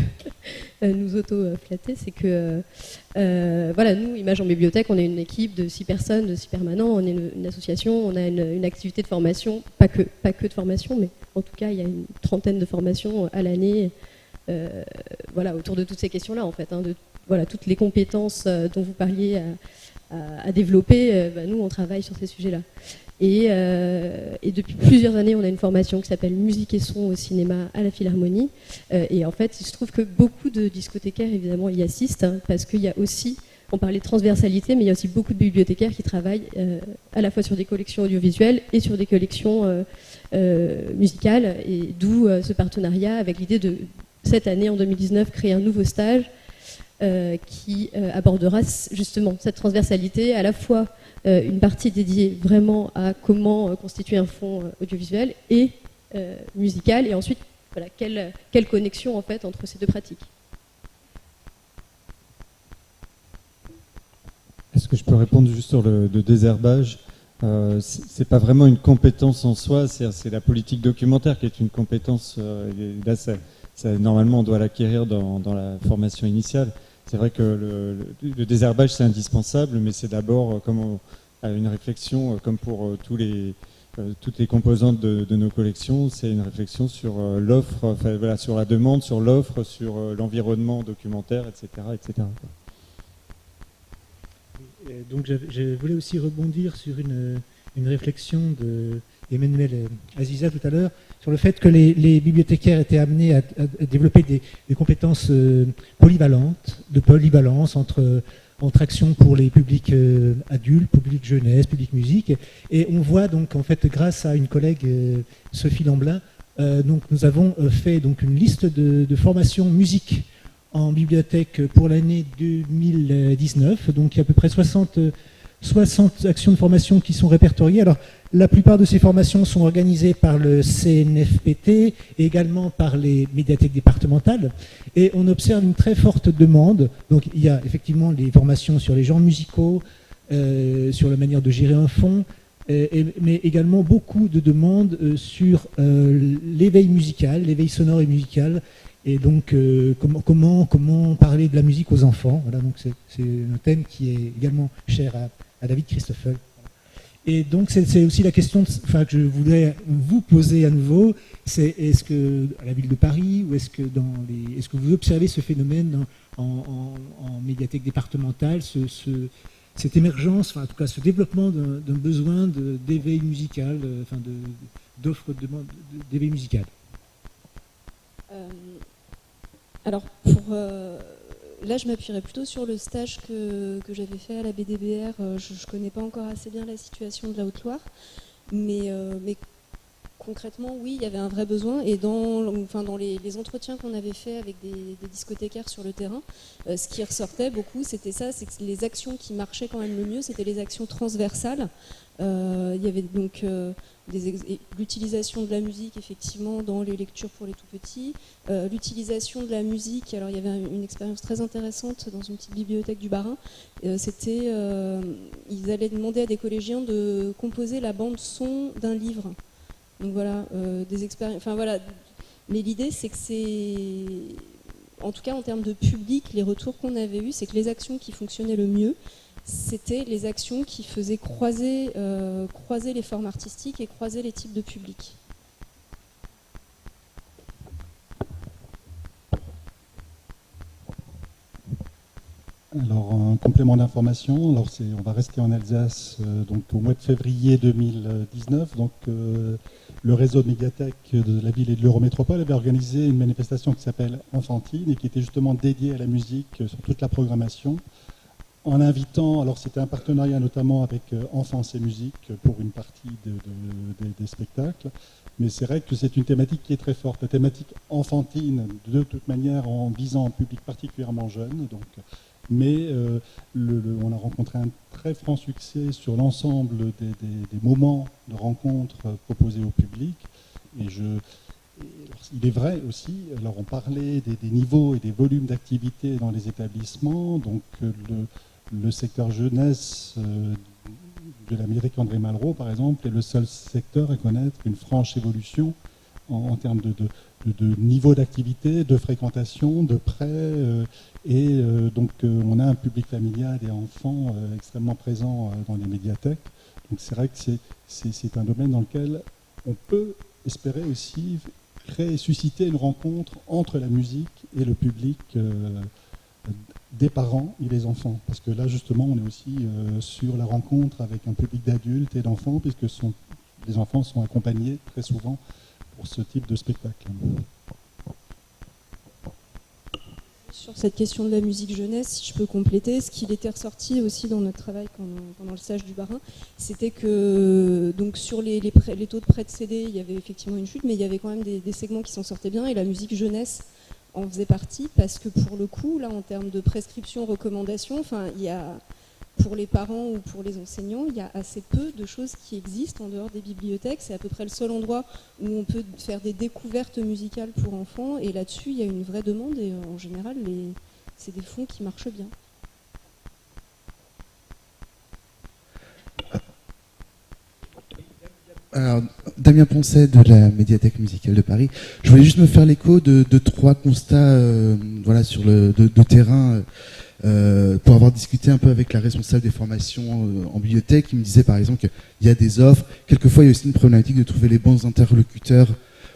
nous auto-flatter, c'est que voilà, nous, Images en bibliothèque, on est une équipe de 6 personnes, de 6 permanents, on est une association, on a une activité de formation, pas que de formation, mais en tout cas il y a une 30aine de formations à l'année, voilà, autour de toutes ces questions-là en fait, hein, de voilà, toutes les compétences dont vous parliez à développer, nous on travaille sur ces sujets-là. Et depuis plusieurs années, on a une formation qui s'appelle Musique et son au cinéma à la Philharmonie. Et en fait, il se trouve que beaucoup de discothécaires, évidemment, y assistent, hein, parce qu'il y a aussi, on parlait de transversalité, mais il y a aussi beaucoup de bibliothécaires qui travaillent à la fois sur des collections audiovisuelles et sur des collections musicales. Et d'où ce partenariat avec l'idée de, cette année, en 2019, créer un nouveau stage qui abordera justement cette transversalité, à la fois une partie dédiée vraiment à comment constituer un fonds audiovisuel et musical, et ensuite voilà, quelle connexion en fait entre ces 2 pratiques. Est-ce que je peux répondre juste sur le désherbage? C'est pas vraiment une compétence en soi, c'est la politique documentaire qui est une compétence. Et là, normalement, on doit l'acquérir dans la formation initiale. C'est vrai que le désherbage, c'est indispensable, mais c'est d'abord une réflexion, comme pour toutes les composantes de nos collections, c'est une réflexion sur l'offre, enfin, voilà, sur la demande, sur l'offre, sur l'environnement documentaire, etc. etc. Donc je voulais aussi rebondir sur une réflexion d'Emmanuel Aziza tout à l'heure, sur le fait que les bibliothécaires étaient amenés à développer des compétences de polyvalence entre action pour les publics adultes, public jeunesse, public musique. Et on voit donc en fait, grâce à une collègue, Sophie Lamblin, donc nous avons fait donc une liste de formations musique en bibliothèque pour l'année 2019. Donc il y a à peu près 60 actions de formation qui sont répertoriées. Alors, la plupart de ces formations sont organisées par le CNFPT et également par les médiathèques départementales. Et on observe une très forte demande. Donc, il y a effectivement les formations sur les genres musicaux, sur la manière de gérer un fonds, mais également beaucoup de demandes sur l'éveil musical, l'éveil sonore et musical. Et donc, comment parler de la musique aux enfants. Voilà, donc c'est un thème qui est également cher à David Christoffel. Et donc, c'est aussi la question que je voudrais vous poser à nouveau, c'est est-ce que, à la ville de Paris, ou est-ce que vous observez ce phénomène en médiathèque départementale, cette émergence, enfin, en tout cas ce développement d'un besoin d'éveil musical, d'offres d'éveil musical? Alors, là, je m'appuierais plutôt sur le stage que j'avais fait à la BDBR. Je ne connais pas encore assez bien la situation de la Haute-Loire, mais concrètement, oui, il y avait un vrai besoin. Et dans les entretiens qu'on avait faits avec des discothécaires sur le terrain, ce qui ressortait beaucoup, c'était ça, c'est que les actions qui marchaient quand même le mieux, c'était les actions transversales. Il y avait donc l'utilisation de la musique effectivement dans les lectures pour les tout petits, l'utilisation de la musique. Alors il y avait une expérience très intéressante dans une petite bibliothèque du Bas-Rhin. Ils allaient demander à des collégiens de composer la bande son d'un livre. Donc voilà, des expériences. Enfin voilà, mais l'idée c'est que en tout cas en termes de public, les retours qu'on avait eus, c'est que les actions qui fonctionnaient le mieux, c'était les actions qui faisaient croiser les formes artistiques et croiser les types de publics. Alors, un complément d'information. Alors, on va rester en Alsace donc au mois de février 2019. Donc, le réseau de médiathèques de la ville et de l'Eurométropole avait organisé une manifestation qui s'appelle Enfantine et qui était justement dédiée à la musique sur toute la programmation. En invitant, alors c'était un partenariat notamment avec Enfance et Musique pour une partie des spectacles. Mais c'est vrai que c'est une thématique qui est très forte. La thématique enfantine, de toute manière, en visant un public particulièrement jeune. Donc, mais on a rencontré un très franc succès sur l'ensemble des moments de rencontre proposés au public. Et il est vrai aussi, alors on parlait des niveaux et des volumes d'activité dans les établissements. Donc le secteur jeunesse de la mairie André Malraux, par exemple, est le seul secteur à connaître une franche évolution en termes de niveau d'activité, de fréquentation, de prêts. Donc on a un public familial et enfants extrêmement présent dans les médiathèques. Donc c'est vrai que c'est un domaine dans lequel on peut espérer aussi susciter une rencontre entre la musique et le public des parents et les enfants. Parce que là, justement, on est aussi sur la rencontre avec un public d'adultes et d'enfants, puisque les enfants sont accompagnés très souvent pour ce type de spectacle. Sur cette question de la musique jeunesse, si je peux compléter, ce qui était ressorti aussi dans notre travail pendant le stage du Bas-Rhin, c'était que donc sur les taux de prêt de CD, il y avait effectivement une chute, mais il y avait quand même des segments qui s'en sortaient bien, et la musique jeunesse en faisait partie, parce que pour le coup, là, en termes de prescription, recommandation, il y a, pour les parents ou pour les enseignants, il y a assez peu de choses qui existent en dehors des bibliothèques. C'est à peu près le seul endroit où on peut faire des découvertes musicales pour enfants, et là-dessus, il y a une vraie demande, et en général, c'est des fonds qui marchent bien. Alors, Damien Poncet de la Médiathèque musicale de Paris. Je voulais juste me faire l'écho de 3 constats sur de terrain pour avoir discuté un peu avec la responsable des formations en bibliothèque, qui me disait par exemple qu'il y a des offres. Quelquefois, il y a aussi une problématique de trouver les bons interlocuteurs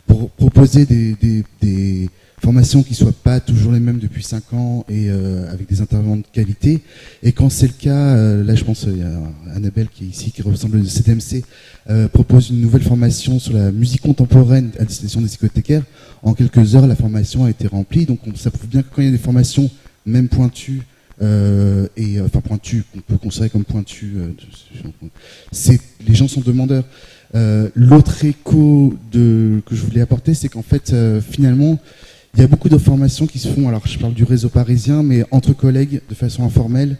pour proposer des formations qui ne soient pas toujours les mêmes depuis 5 ans et avec des intervenants de qualité. Et quand c'est le cas, là je pense il y a Annabelle qui est ici, qui ressemble au CTMC, propose une nouvelle formation sur la musique contemporaine à destination des psychothécaires. En quelques heures, la formation a été remplie. Donc ça prouve bien que quand il y a des formations, même pointues, pointues, qu'on peut considérer comme pointues, les gens sont demandeurs. L'autre écho que je voulais apporter, c'est qu'en fait, finalement, il y a beaucoup de formations qui se font, alors je parle du réseau parisien, mais entre collègues, de façon informelle,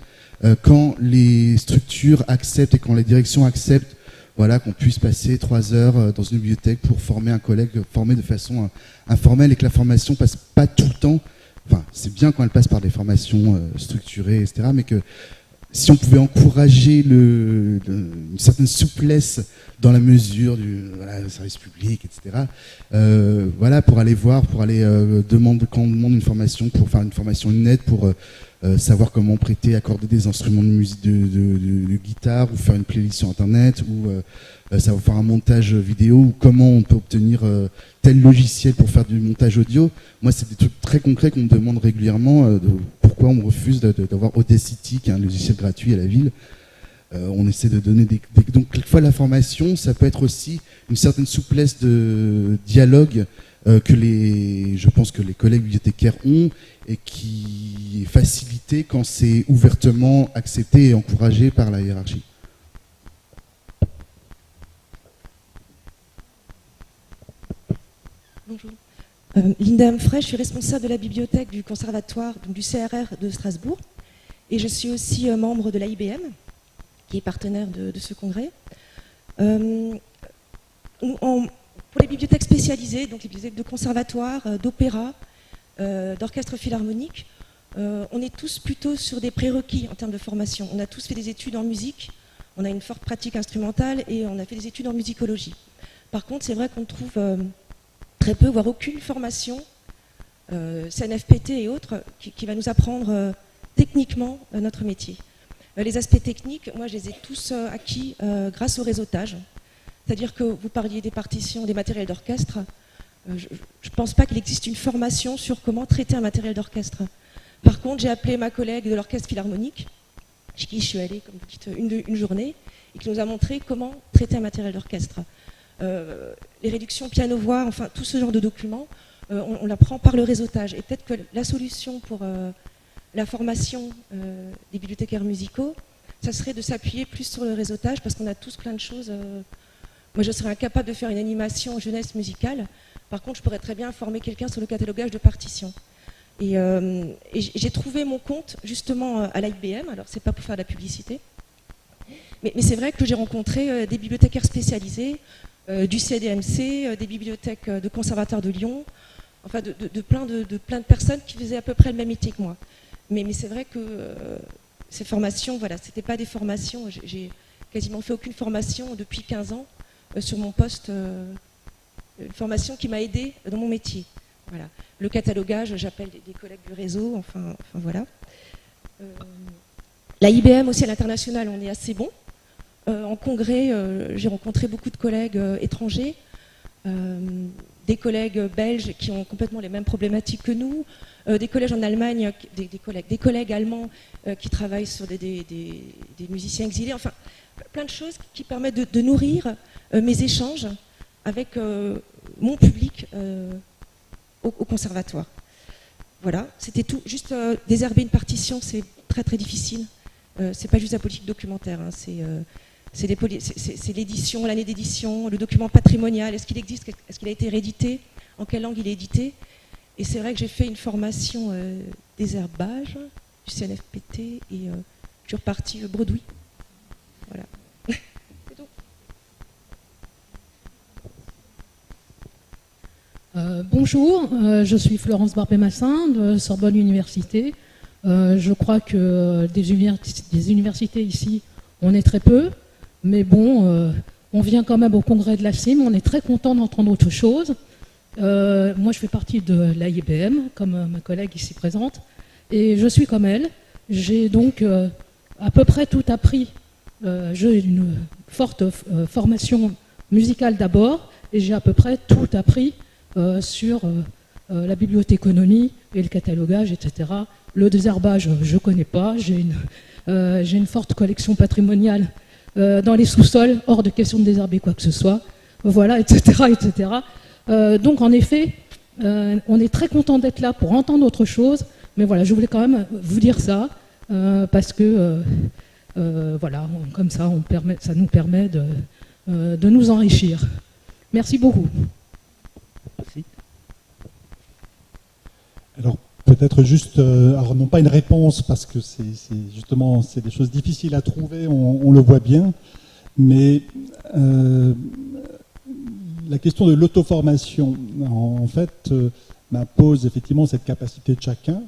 quand les structures acceptent et quand les directions acceptent qu'on puisse passer 3 heures dans une bibliothèque pour former un collègue, formé de façon informelle, et que la formation passe pas tout le temps. Enfin, c'est bien quand elle passe par des formations structurées, etc., mais que si on pouvait encourager une certaine souplesse dans la mesure du service public, etc., pour aller voir, quand on demande une formation, pour faire une formation, une aide, pour savoir comment prêter, accorder des instruments de musique, de guitare, ou faire une playlist sur Internet, ou savoir faire un montage vidéo, ou comment on peut obtenir tel logiciel pour faire du montage audio. Moi, c'est des trucs très concrets qu'on me demande régulièrement, pourquoi on me refuse d'avoir Audacity, qui est un logiciel gratuit à la ville. On essaie de donner Donc, quelquefois, la formation, ça peut être aussi une certaine souplesse de dialogue je pense que les collègues bibliothécaires ont, et qui est facilité quand c'est ouvertement accepté et encouragé par la hiérarchie. Bonjour. Linda Humphrey, je suis responsable de la bibliothèque du conservatoire, donc du CRR de Strasbourg, et je suis aussi membre de l'AIBM, qui est partenaire de ce congrès. Pour les bibliothèques spécialisées, donc les bibliothèques de conservatoire, d'opéra, d'orchestre philharmonique, on est tous plutôt sur des prérequis en termes de formation. On a tous fait des études en musique, on a une forte pratique instrumentale et on a fait des études en musicologie. Par contre, c'est vrai qu'on trouve très peu, voire aucune formation, CNFPT et autres, qui va nous apprendre techniquement notre métier. Les aspects techniques, moi je les ai tous acquis grâce au réseautage. C'est-à-dire que vous parliez des partitions, des matériels d'orchestre. Je ne pense pas qu'il existe une formation sur comment traiter un matériel d'orchestre. Par contre, j'ai appelé ma collègue de l'orchestre philharmonique, chez qui je suis allée, comme vous dites, une journée, et qui nous a montré comment traiter un matériel d'orchestre. Les réductions piano-voix, enfin tout ce genre de documents, on l'apprend par le réseautage. Et peut-être que la solution pour la formation des bibliothécaires musicaux, ça serait de s'appuyer plus sur le réseautage, parce qu'on a tous plein de choses. Moi, je serais incapable de faire une animation jeunesse musicale. Par contre, je pourrais très bien former quelqu'un sur le catalogage de partitions. Et j'ai trouvé mon compte justement à l'IBM. Alors, c'est pas pour faire de la publicité, mais c'est vrai que j'ai rencontré des bibliothécaires spécialisés, du CDMC, des bibliothèques de conservateurs de Lyon, enfin de plein de personnes qui faisaient à peu près le même métier que moi. Mais c'est vrai que ces formations, voilà, c'était pas des formations. J'ai quasiment fait aucune formation depuis 15 ans sur mon poste. Une formation qui m'a aidée dans mon métier. Voilà. Le catalogage, j'appelle des collègues du réseau, enfin voilà. La IBM aussi à l'international, on est assez bon. En congrès, j'ai rencontré beaucoup de collègues étrangers, des collègues belges qui ont complètement les mêmes problématiques que nous, des collègues en Allemagne, des collègues allemands qui travaillent sur des musiciens exilés, enfin plein de choses qui permettent de nourrir mes échanges avec mon public au conservatoire. Voilà, c'était tout. Juste désherber une partition, c'est très très difficile. C'est pas juste la politique documentaire, hein, c'est l'édition, l'année d'édition, le document patrimonial, est-ce qu'il existe, est-ce qu'il a été réédité, en quelle langue il est édité. Et c'est vrai que j'ai fait une formation désherbage du CNFPT et je suis repartie bredouille. Voilà. Bonjour, je suis Florence Barbet-Massin de Sorbonne Université. Je crois que des universités ici, on est très peu, mais bon, on vient quand même au congrès de la CIM, on est très content d'entendre autre chose. Moi, je fais partie de l'IBM, comme ma collègue ici présente, et je suis comme elle. J'ai donc à peu près tout appris. J'ai une forte formation musicale d'abord, et j'ai à peu près tout appris sur la bibliothéconomie et le catalogage, etc. Le désherbage, je ne connais pas. J'ai une forte collection patrimoniale dans les sous-sols, hors de question de désherber quoi que ce soit. Voilà, etc. etc. Donc, en effet, on est très content d'être là pour entendre autre chose. Mais voilà, je voulais quand même vous dire ça, parce que, voilà, comme ça, ça nous permet de nous enrichir. Merci beaucoup. Merci. Alors peut-être juste, alors non pas une réponse parce que c'est justement c'est des choses difficiles à trouver, on le voit bien, mais la question de l'auto-formation en fait pose effectivement cette capacité de chacun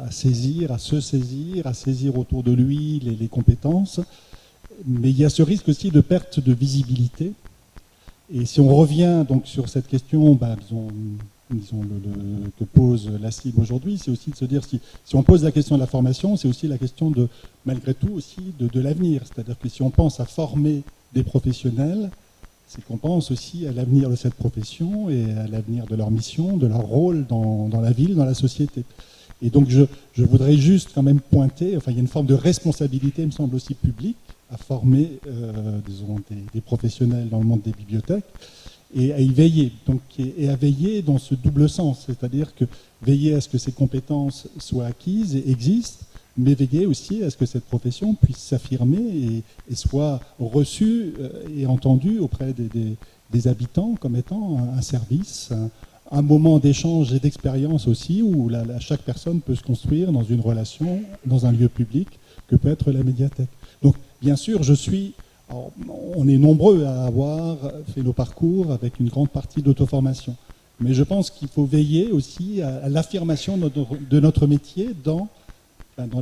à saisir, à se saisir, à saisir autour de lui les compétences, mais il y a ce risque aussi de perte de visibilité. Et si on revient donc sur cette question, disons que pose la CIM aujourd'hui, c'est aussi de se dire, si on pose la question de la formation, c'est aussi la question de, malgré tout aussi, de l'avenir. C'est-à-dire que si on pense à former des professionnels, c'est qu'on pense aussi à l'avenir de cette profession et à l'avenir de leur mission, de leur rôle dans la ville, dans la société. Et donc je voudrais juste quand même pointer, enfin il y a une forme de responsabilité, il me semble aussi publique, à former disons, des professionnels dans le monde des bibliothèques et à y veiller. Donc, et à veiller dans ce double sens, c'est-à-dire que veiller à ce que ces compétences soient acquises et existent, mais veiller aussi à ce que cette profession puisse s'affirmer et soit reçue et entendue auprès des habitants comme étant un service, un moment d'échange et d'expérience aussi où chaque personne peut se construire dans une relation, dans un lieu public que peut être la médiathèque. Donc, bien sûr, on est nombreux à avoir fait nos parcours avec une grande partie d'auto-formation. Mais je pense qu'il faut veiller aussi à l'affirmation de notre métier dans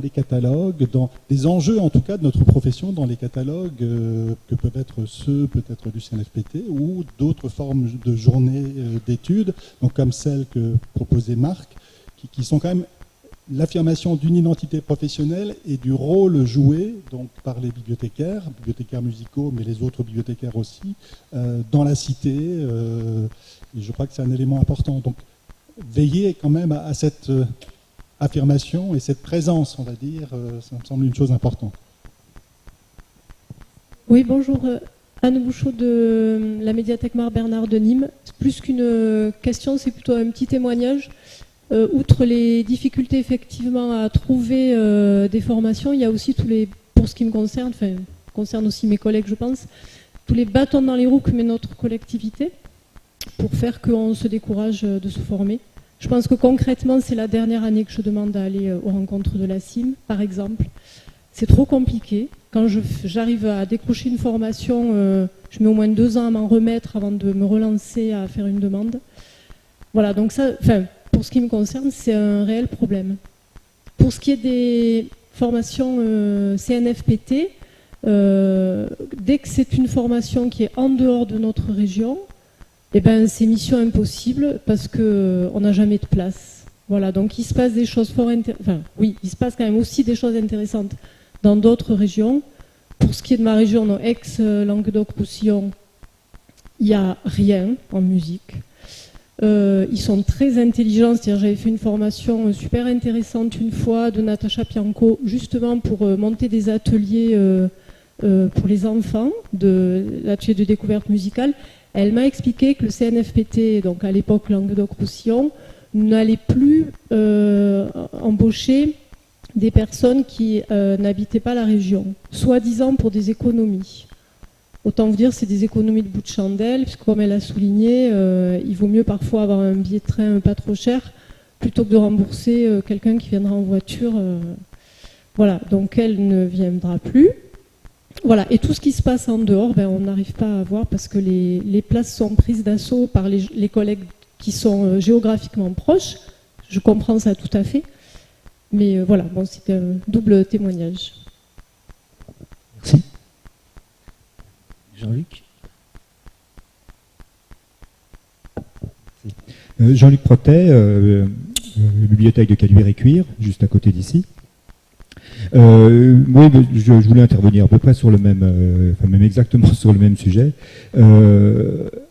les catalogues, dans les enjeux en tout cas de notre profession dans les catalogues que peuvent être ceux peut-être du CNFPT ou d'autres formes de journées d'études, donc comme celle que proposait Marc, qui sont quand même l'affirmation d'une identité professionnelle et du rôle joué donc, par les bibliothécaires musicaux, mais les autres bibliothécaires aussi, dans la cité. Et je crois que c'est un élément important. Donc, veiller quand même à cette affirmation et cette présence, on va dire, ça me semble une chose importante. Oui, bonjour. Anne Bouchot de la médiathèque Marc-Bernard de Nîmes. Plus qu'une question, c'est plutôt un petit témoignage. Outre les difficultés effectivement à trouver des formations, il y a aussi pour ce qui me concerne, enfin concerne aussi mes collègues je pense, tous les bâtons dans les roues que met notre collectivité pour faire qu'on se décourage de se former. Je pense que concrètement, c'est la dernière année que je demande à aller aux rencontres de la CIM, par exemple. C'est trop compliqué. Quand j'arrive à décrocher une formation, je mets au moins 2 ans à m'en remettre avant de me relancer à faire une demande. Voilà, donc ça, pour ce qui me concerne, c'est un réel problème. Pour ce qui est des formations CNFPT, dès que c'est une formation qui est en dehors de notre région, eh ben, c'est mission impossible parce qu'on n'a jamais de place. Voilà, donc il se passe des choses oui, il se passe quand même aussi des choses intéressantes dans d'autres régions. Pour ce qui est de ma région, ex-Languedoc-Roussillon, il n'y a rien en musique. Ils sont très intelligents, c'est-à-dire j'avais fait une formation super intéressante une fois de Natacha Pianco, justement pour monter des ateliers pour les enfants, l'atelier de découverte musicale. Elle m'a expliqué que le CNFPT, donc à l'époque Languedoc-Roussillon, n'allait plus embaucher des personnes qui n'habitaient pas la région, soi-disant pour des économies. Autant vous dire, c'est des économies de bout de chandelle, puisque comme elle a souligné, il vaut mieux parfois avoir un billet de train pas trop cher, plutôt que de rembourser quelqu'un qui viendra en voiture. Voilà, donc elle ne viendra plus. Voilà, et tout ce qui se passe en dehors, on n'arrive pas à voir parce que les places sont prises d'assaut par les collègues qui sont géographiquement proches. Je comprends ça tout à fait. Mais voilà, bon, c'était un double témoignage. Merci. Jean-Luc. Jean-Luc Protet, bibliothèque de Caluire-et-Cuire, juste à côté d'ici. Oui, je voulais intervenir à peu près sur le même, même exactement sur le même sujet.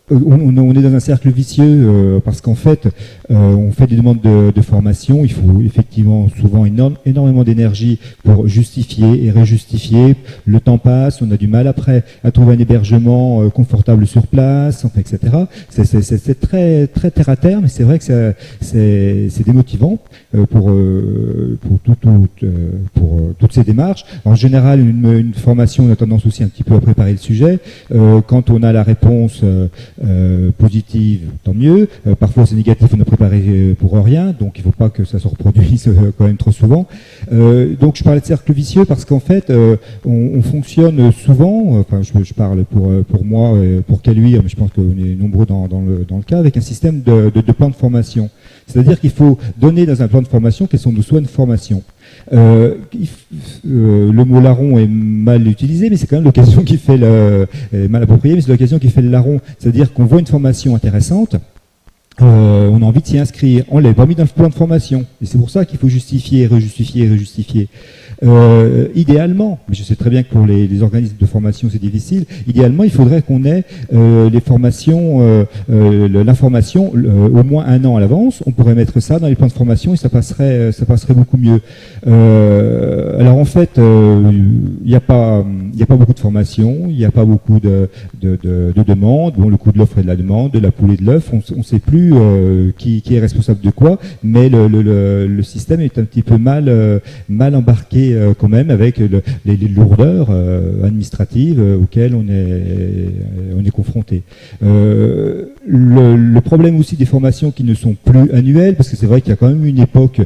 On est dans un cercle vicieux parce qu'en fait, on fait des demandes de formation. Il faut effectivement souvent énormément d'énergie pour justifier et réjustifier. Le temps passe, on a du mal après à trouver un hébergement confortable sur place, enfin, etc. C'est très très terre à terre, mais c'est vrai que c'est démotivant pour toutes ces démarches. En général, une formation, on a tendance aussi un petit peu à préparer le sujet. Quand on a la réponse positive, tant mieux. Parfois c'est négatif, on a préparé pour rien, donc il ne faut pas que ça se reproduise quand même trop souvent. Donc je parlais de cercle vicieux parce qu'en fait on fonctionne souvent, enfin je parle pour moi, pour Caluire, mais je pense qu'on est nombreux dans le cas, avec un système de plan de formation. C'est-à-dire qu'il faut donner dans un plan de formation quels sont nos soins de formation. Le mot larron est mal utilisé, mais c'est quand même l'occasion qui fait mal approprié, mais c'est l'occasion qui fait le larron. C'est-à-dire qu'on voit une formation intéressante, on a envie de s'y inscrire, on l'avait pas mis dans le plan de formation, et c'est pour ça qu'il faut justifier, réjustifier. Idéalement, mais je sais très bien que pour les organismes de formation c'est difficile, idéalement il faudrait qu'on ait les formations, l'information au moins 1 an à l'avance. On pourrait mettre ça dans les plans de formation et ça passerait beaucoup mieux. Alors en fait, il n'y a pas beaucoup de formations, il n'y a pas beaucoup de demandes. Bon, le coût de l'offre et de la demande, de la poule et de l'œuf, on ne sait plus qui est responsable de quoi, mais le système est un petit peu mal embarqué quand même avec les lourdeurs administratives auxquelles on est confronté. Le problème aussi des formations qui ne sont plus annuelles, parce que c'est vrai qu'il y a quand même une époque,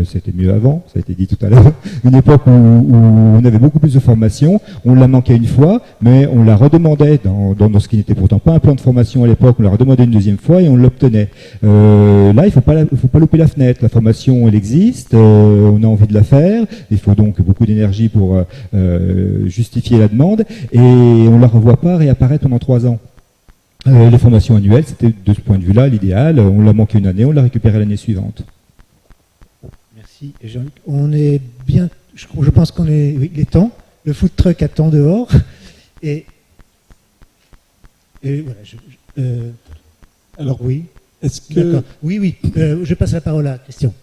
c'était mieux avant, ça a été dit tout à l'heure, une époque où on avait beaucoup plus de formations, on la manquait une fois, mais on la redemandait dans ce qui n'était pourtant pas un plan de formation à l'époque, on la redemandait une deuxième fois et on l'obtenait. Là, il faut pas louper la fenêtre, la formation elle existe, on a envie de la faire, il faut donc beaucoup d'énergie pour justifier la demande, et on ne la revoit pas réapparaître pendant 3 ans. Les formations annuelles, c'était de ce point de vue-là l'idéal. On l'a manqué une année, on l'a récupéré l'année suivante. Merci Jean-Luc. On est bien, je pense qu'on est, oui, il est temps. Le food truck attend dehors. Et voilà. Alors oui. Est-ce que... D'accord. Oui. Je passe la parole à Christian.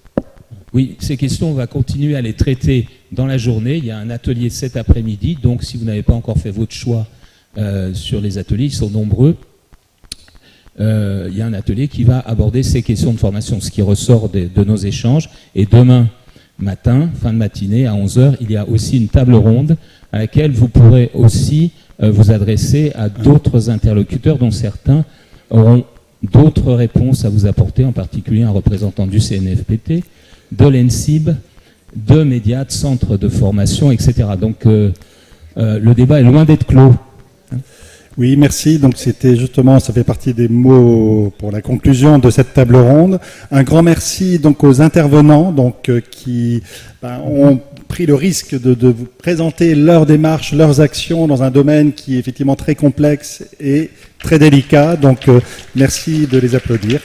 Oui, ces questions, on va continuer à les traiter dans la journée. Il y a un atelier cet après-midi, donc si vous n'avez pas encore fait votre choix sur les ateliers, ils sont nombreux. Il y a un atelier qui va aborder ces questions de formation, ce qui ressort de nos échanges. Et demain matin, fin de matinée, à 11h, il y a aussi une table ronde à laquelle vous pourrez aussi vous adresser à d'autres interlocuteurs dont certains auront d'autres réponses à vous apporter, en particulier un représentant du CNFPT, de l'ENSIB, de Médiat, centre de formation, etc. Donc le débat est loin d'être clos. Oui, merci. Donc c'était justement, ça fait partie des mots pour la conclusion de cette table ronde. Un grand merci donc aux intervenants donc qui ont pris le risque de vous présenter leur démarche, leurs actions dans un domaine qui est effectivement très complexe et très délicat. Donc merci de les applaudir.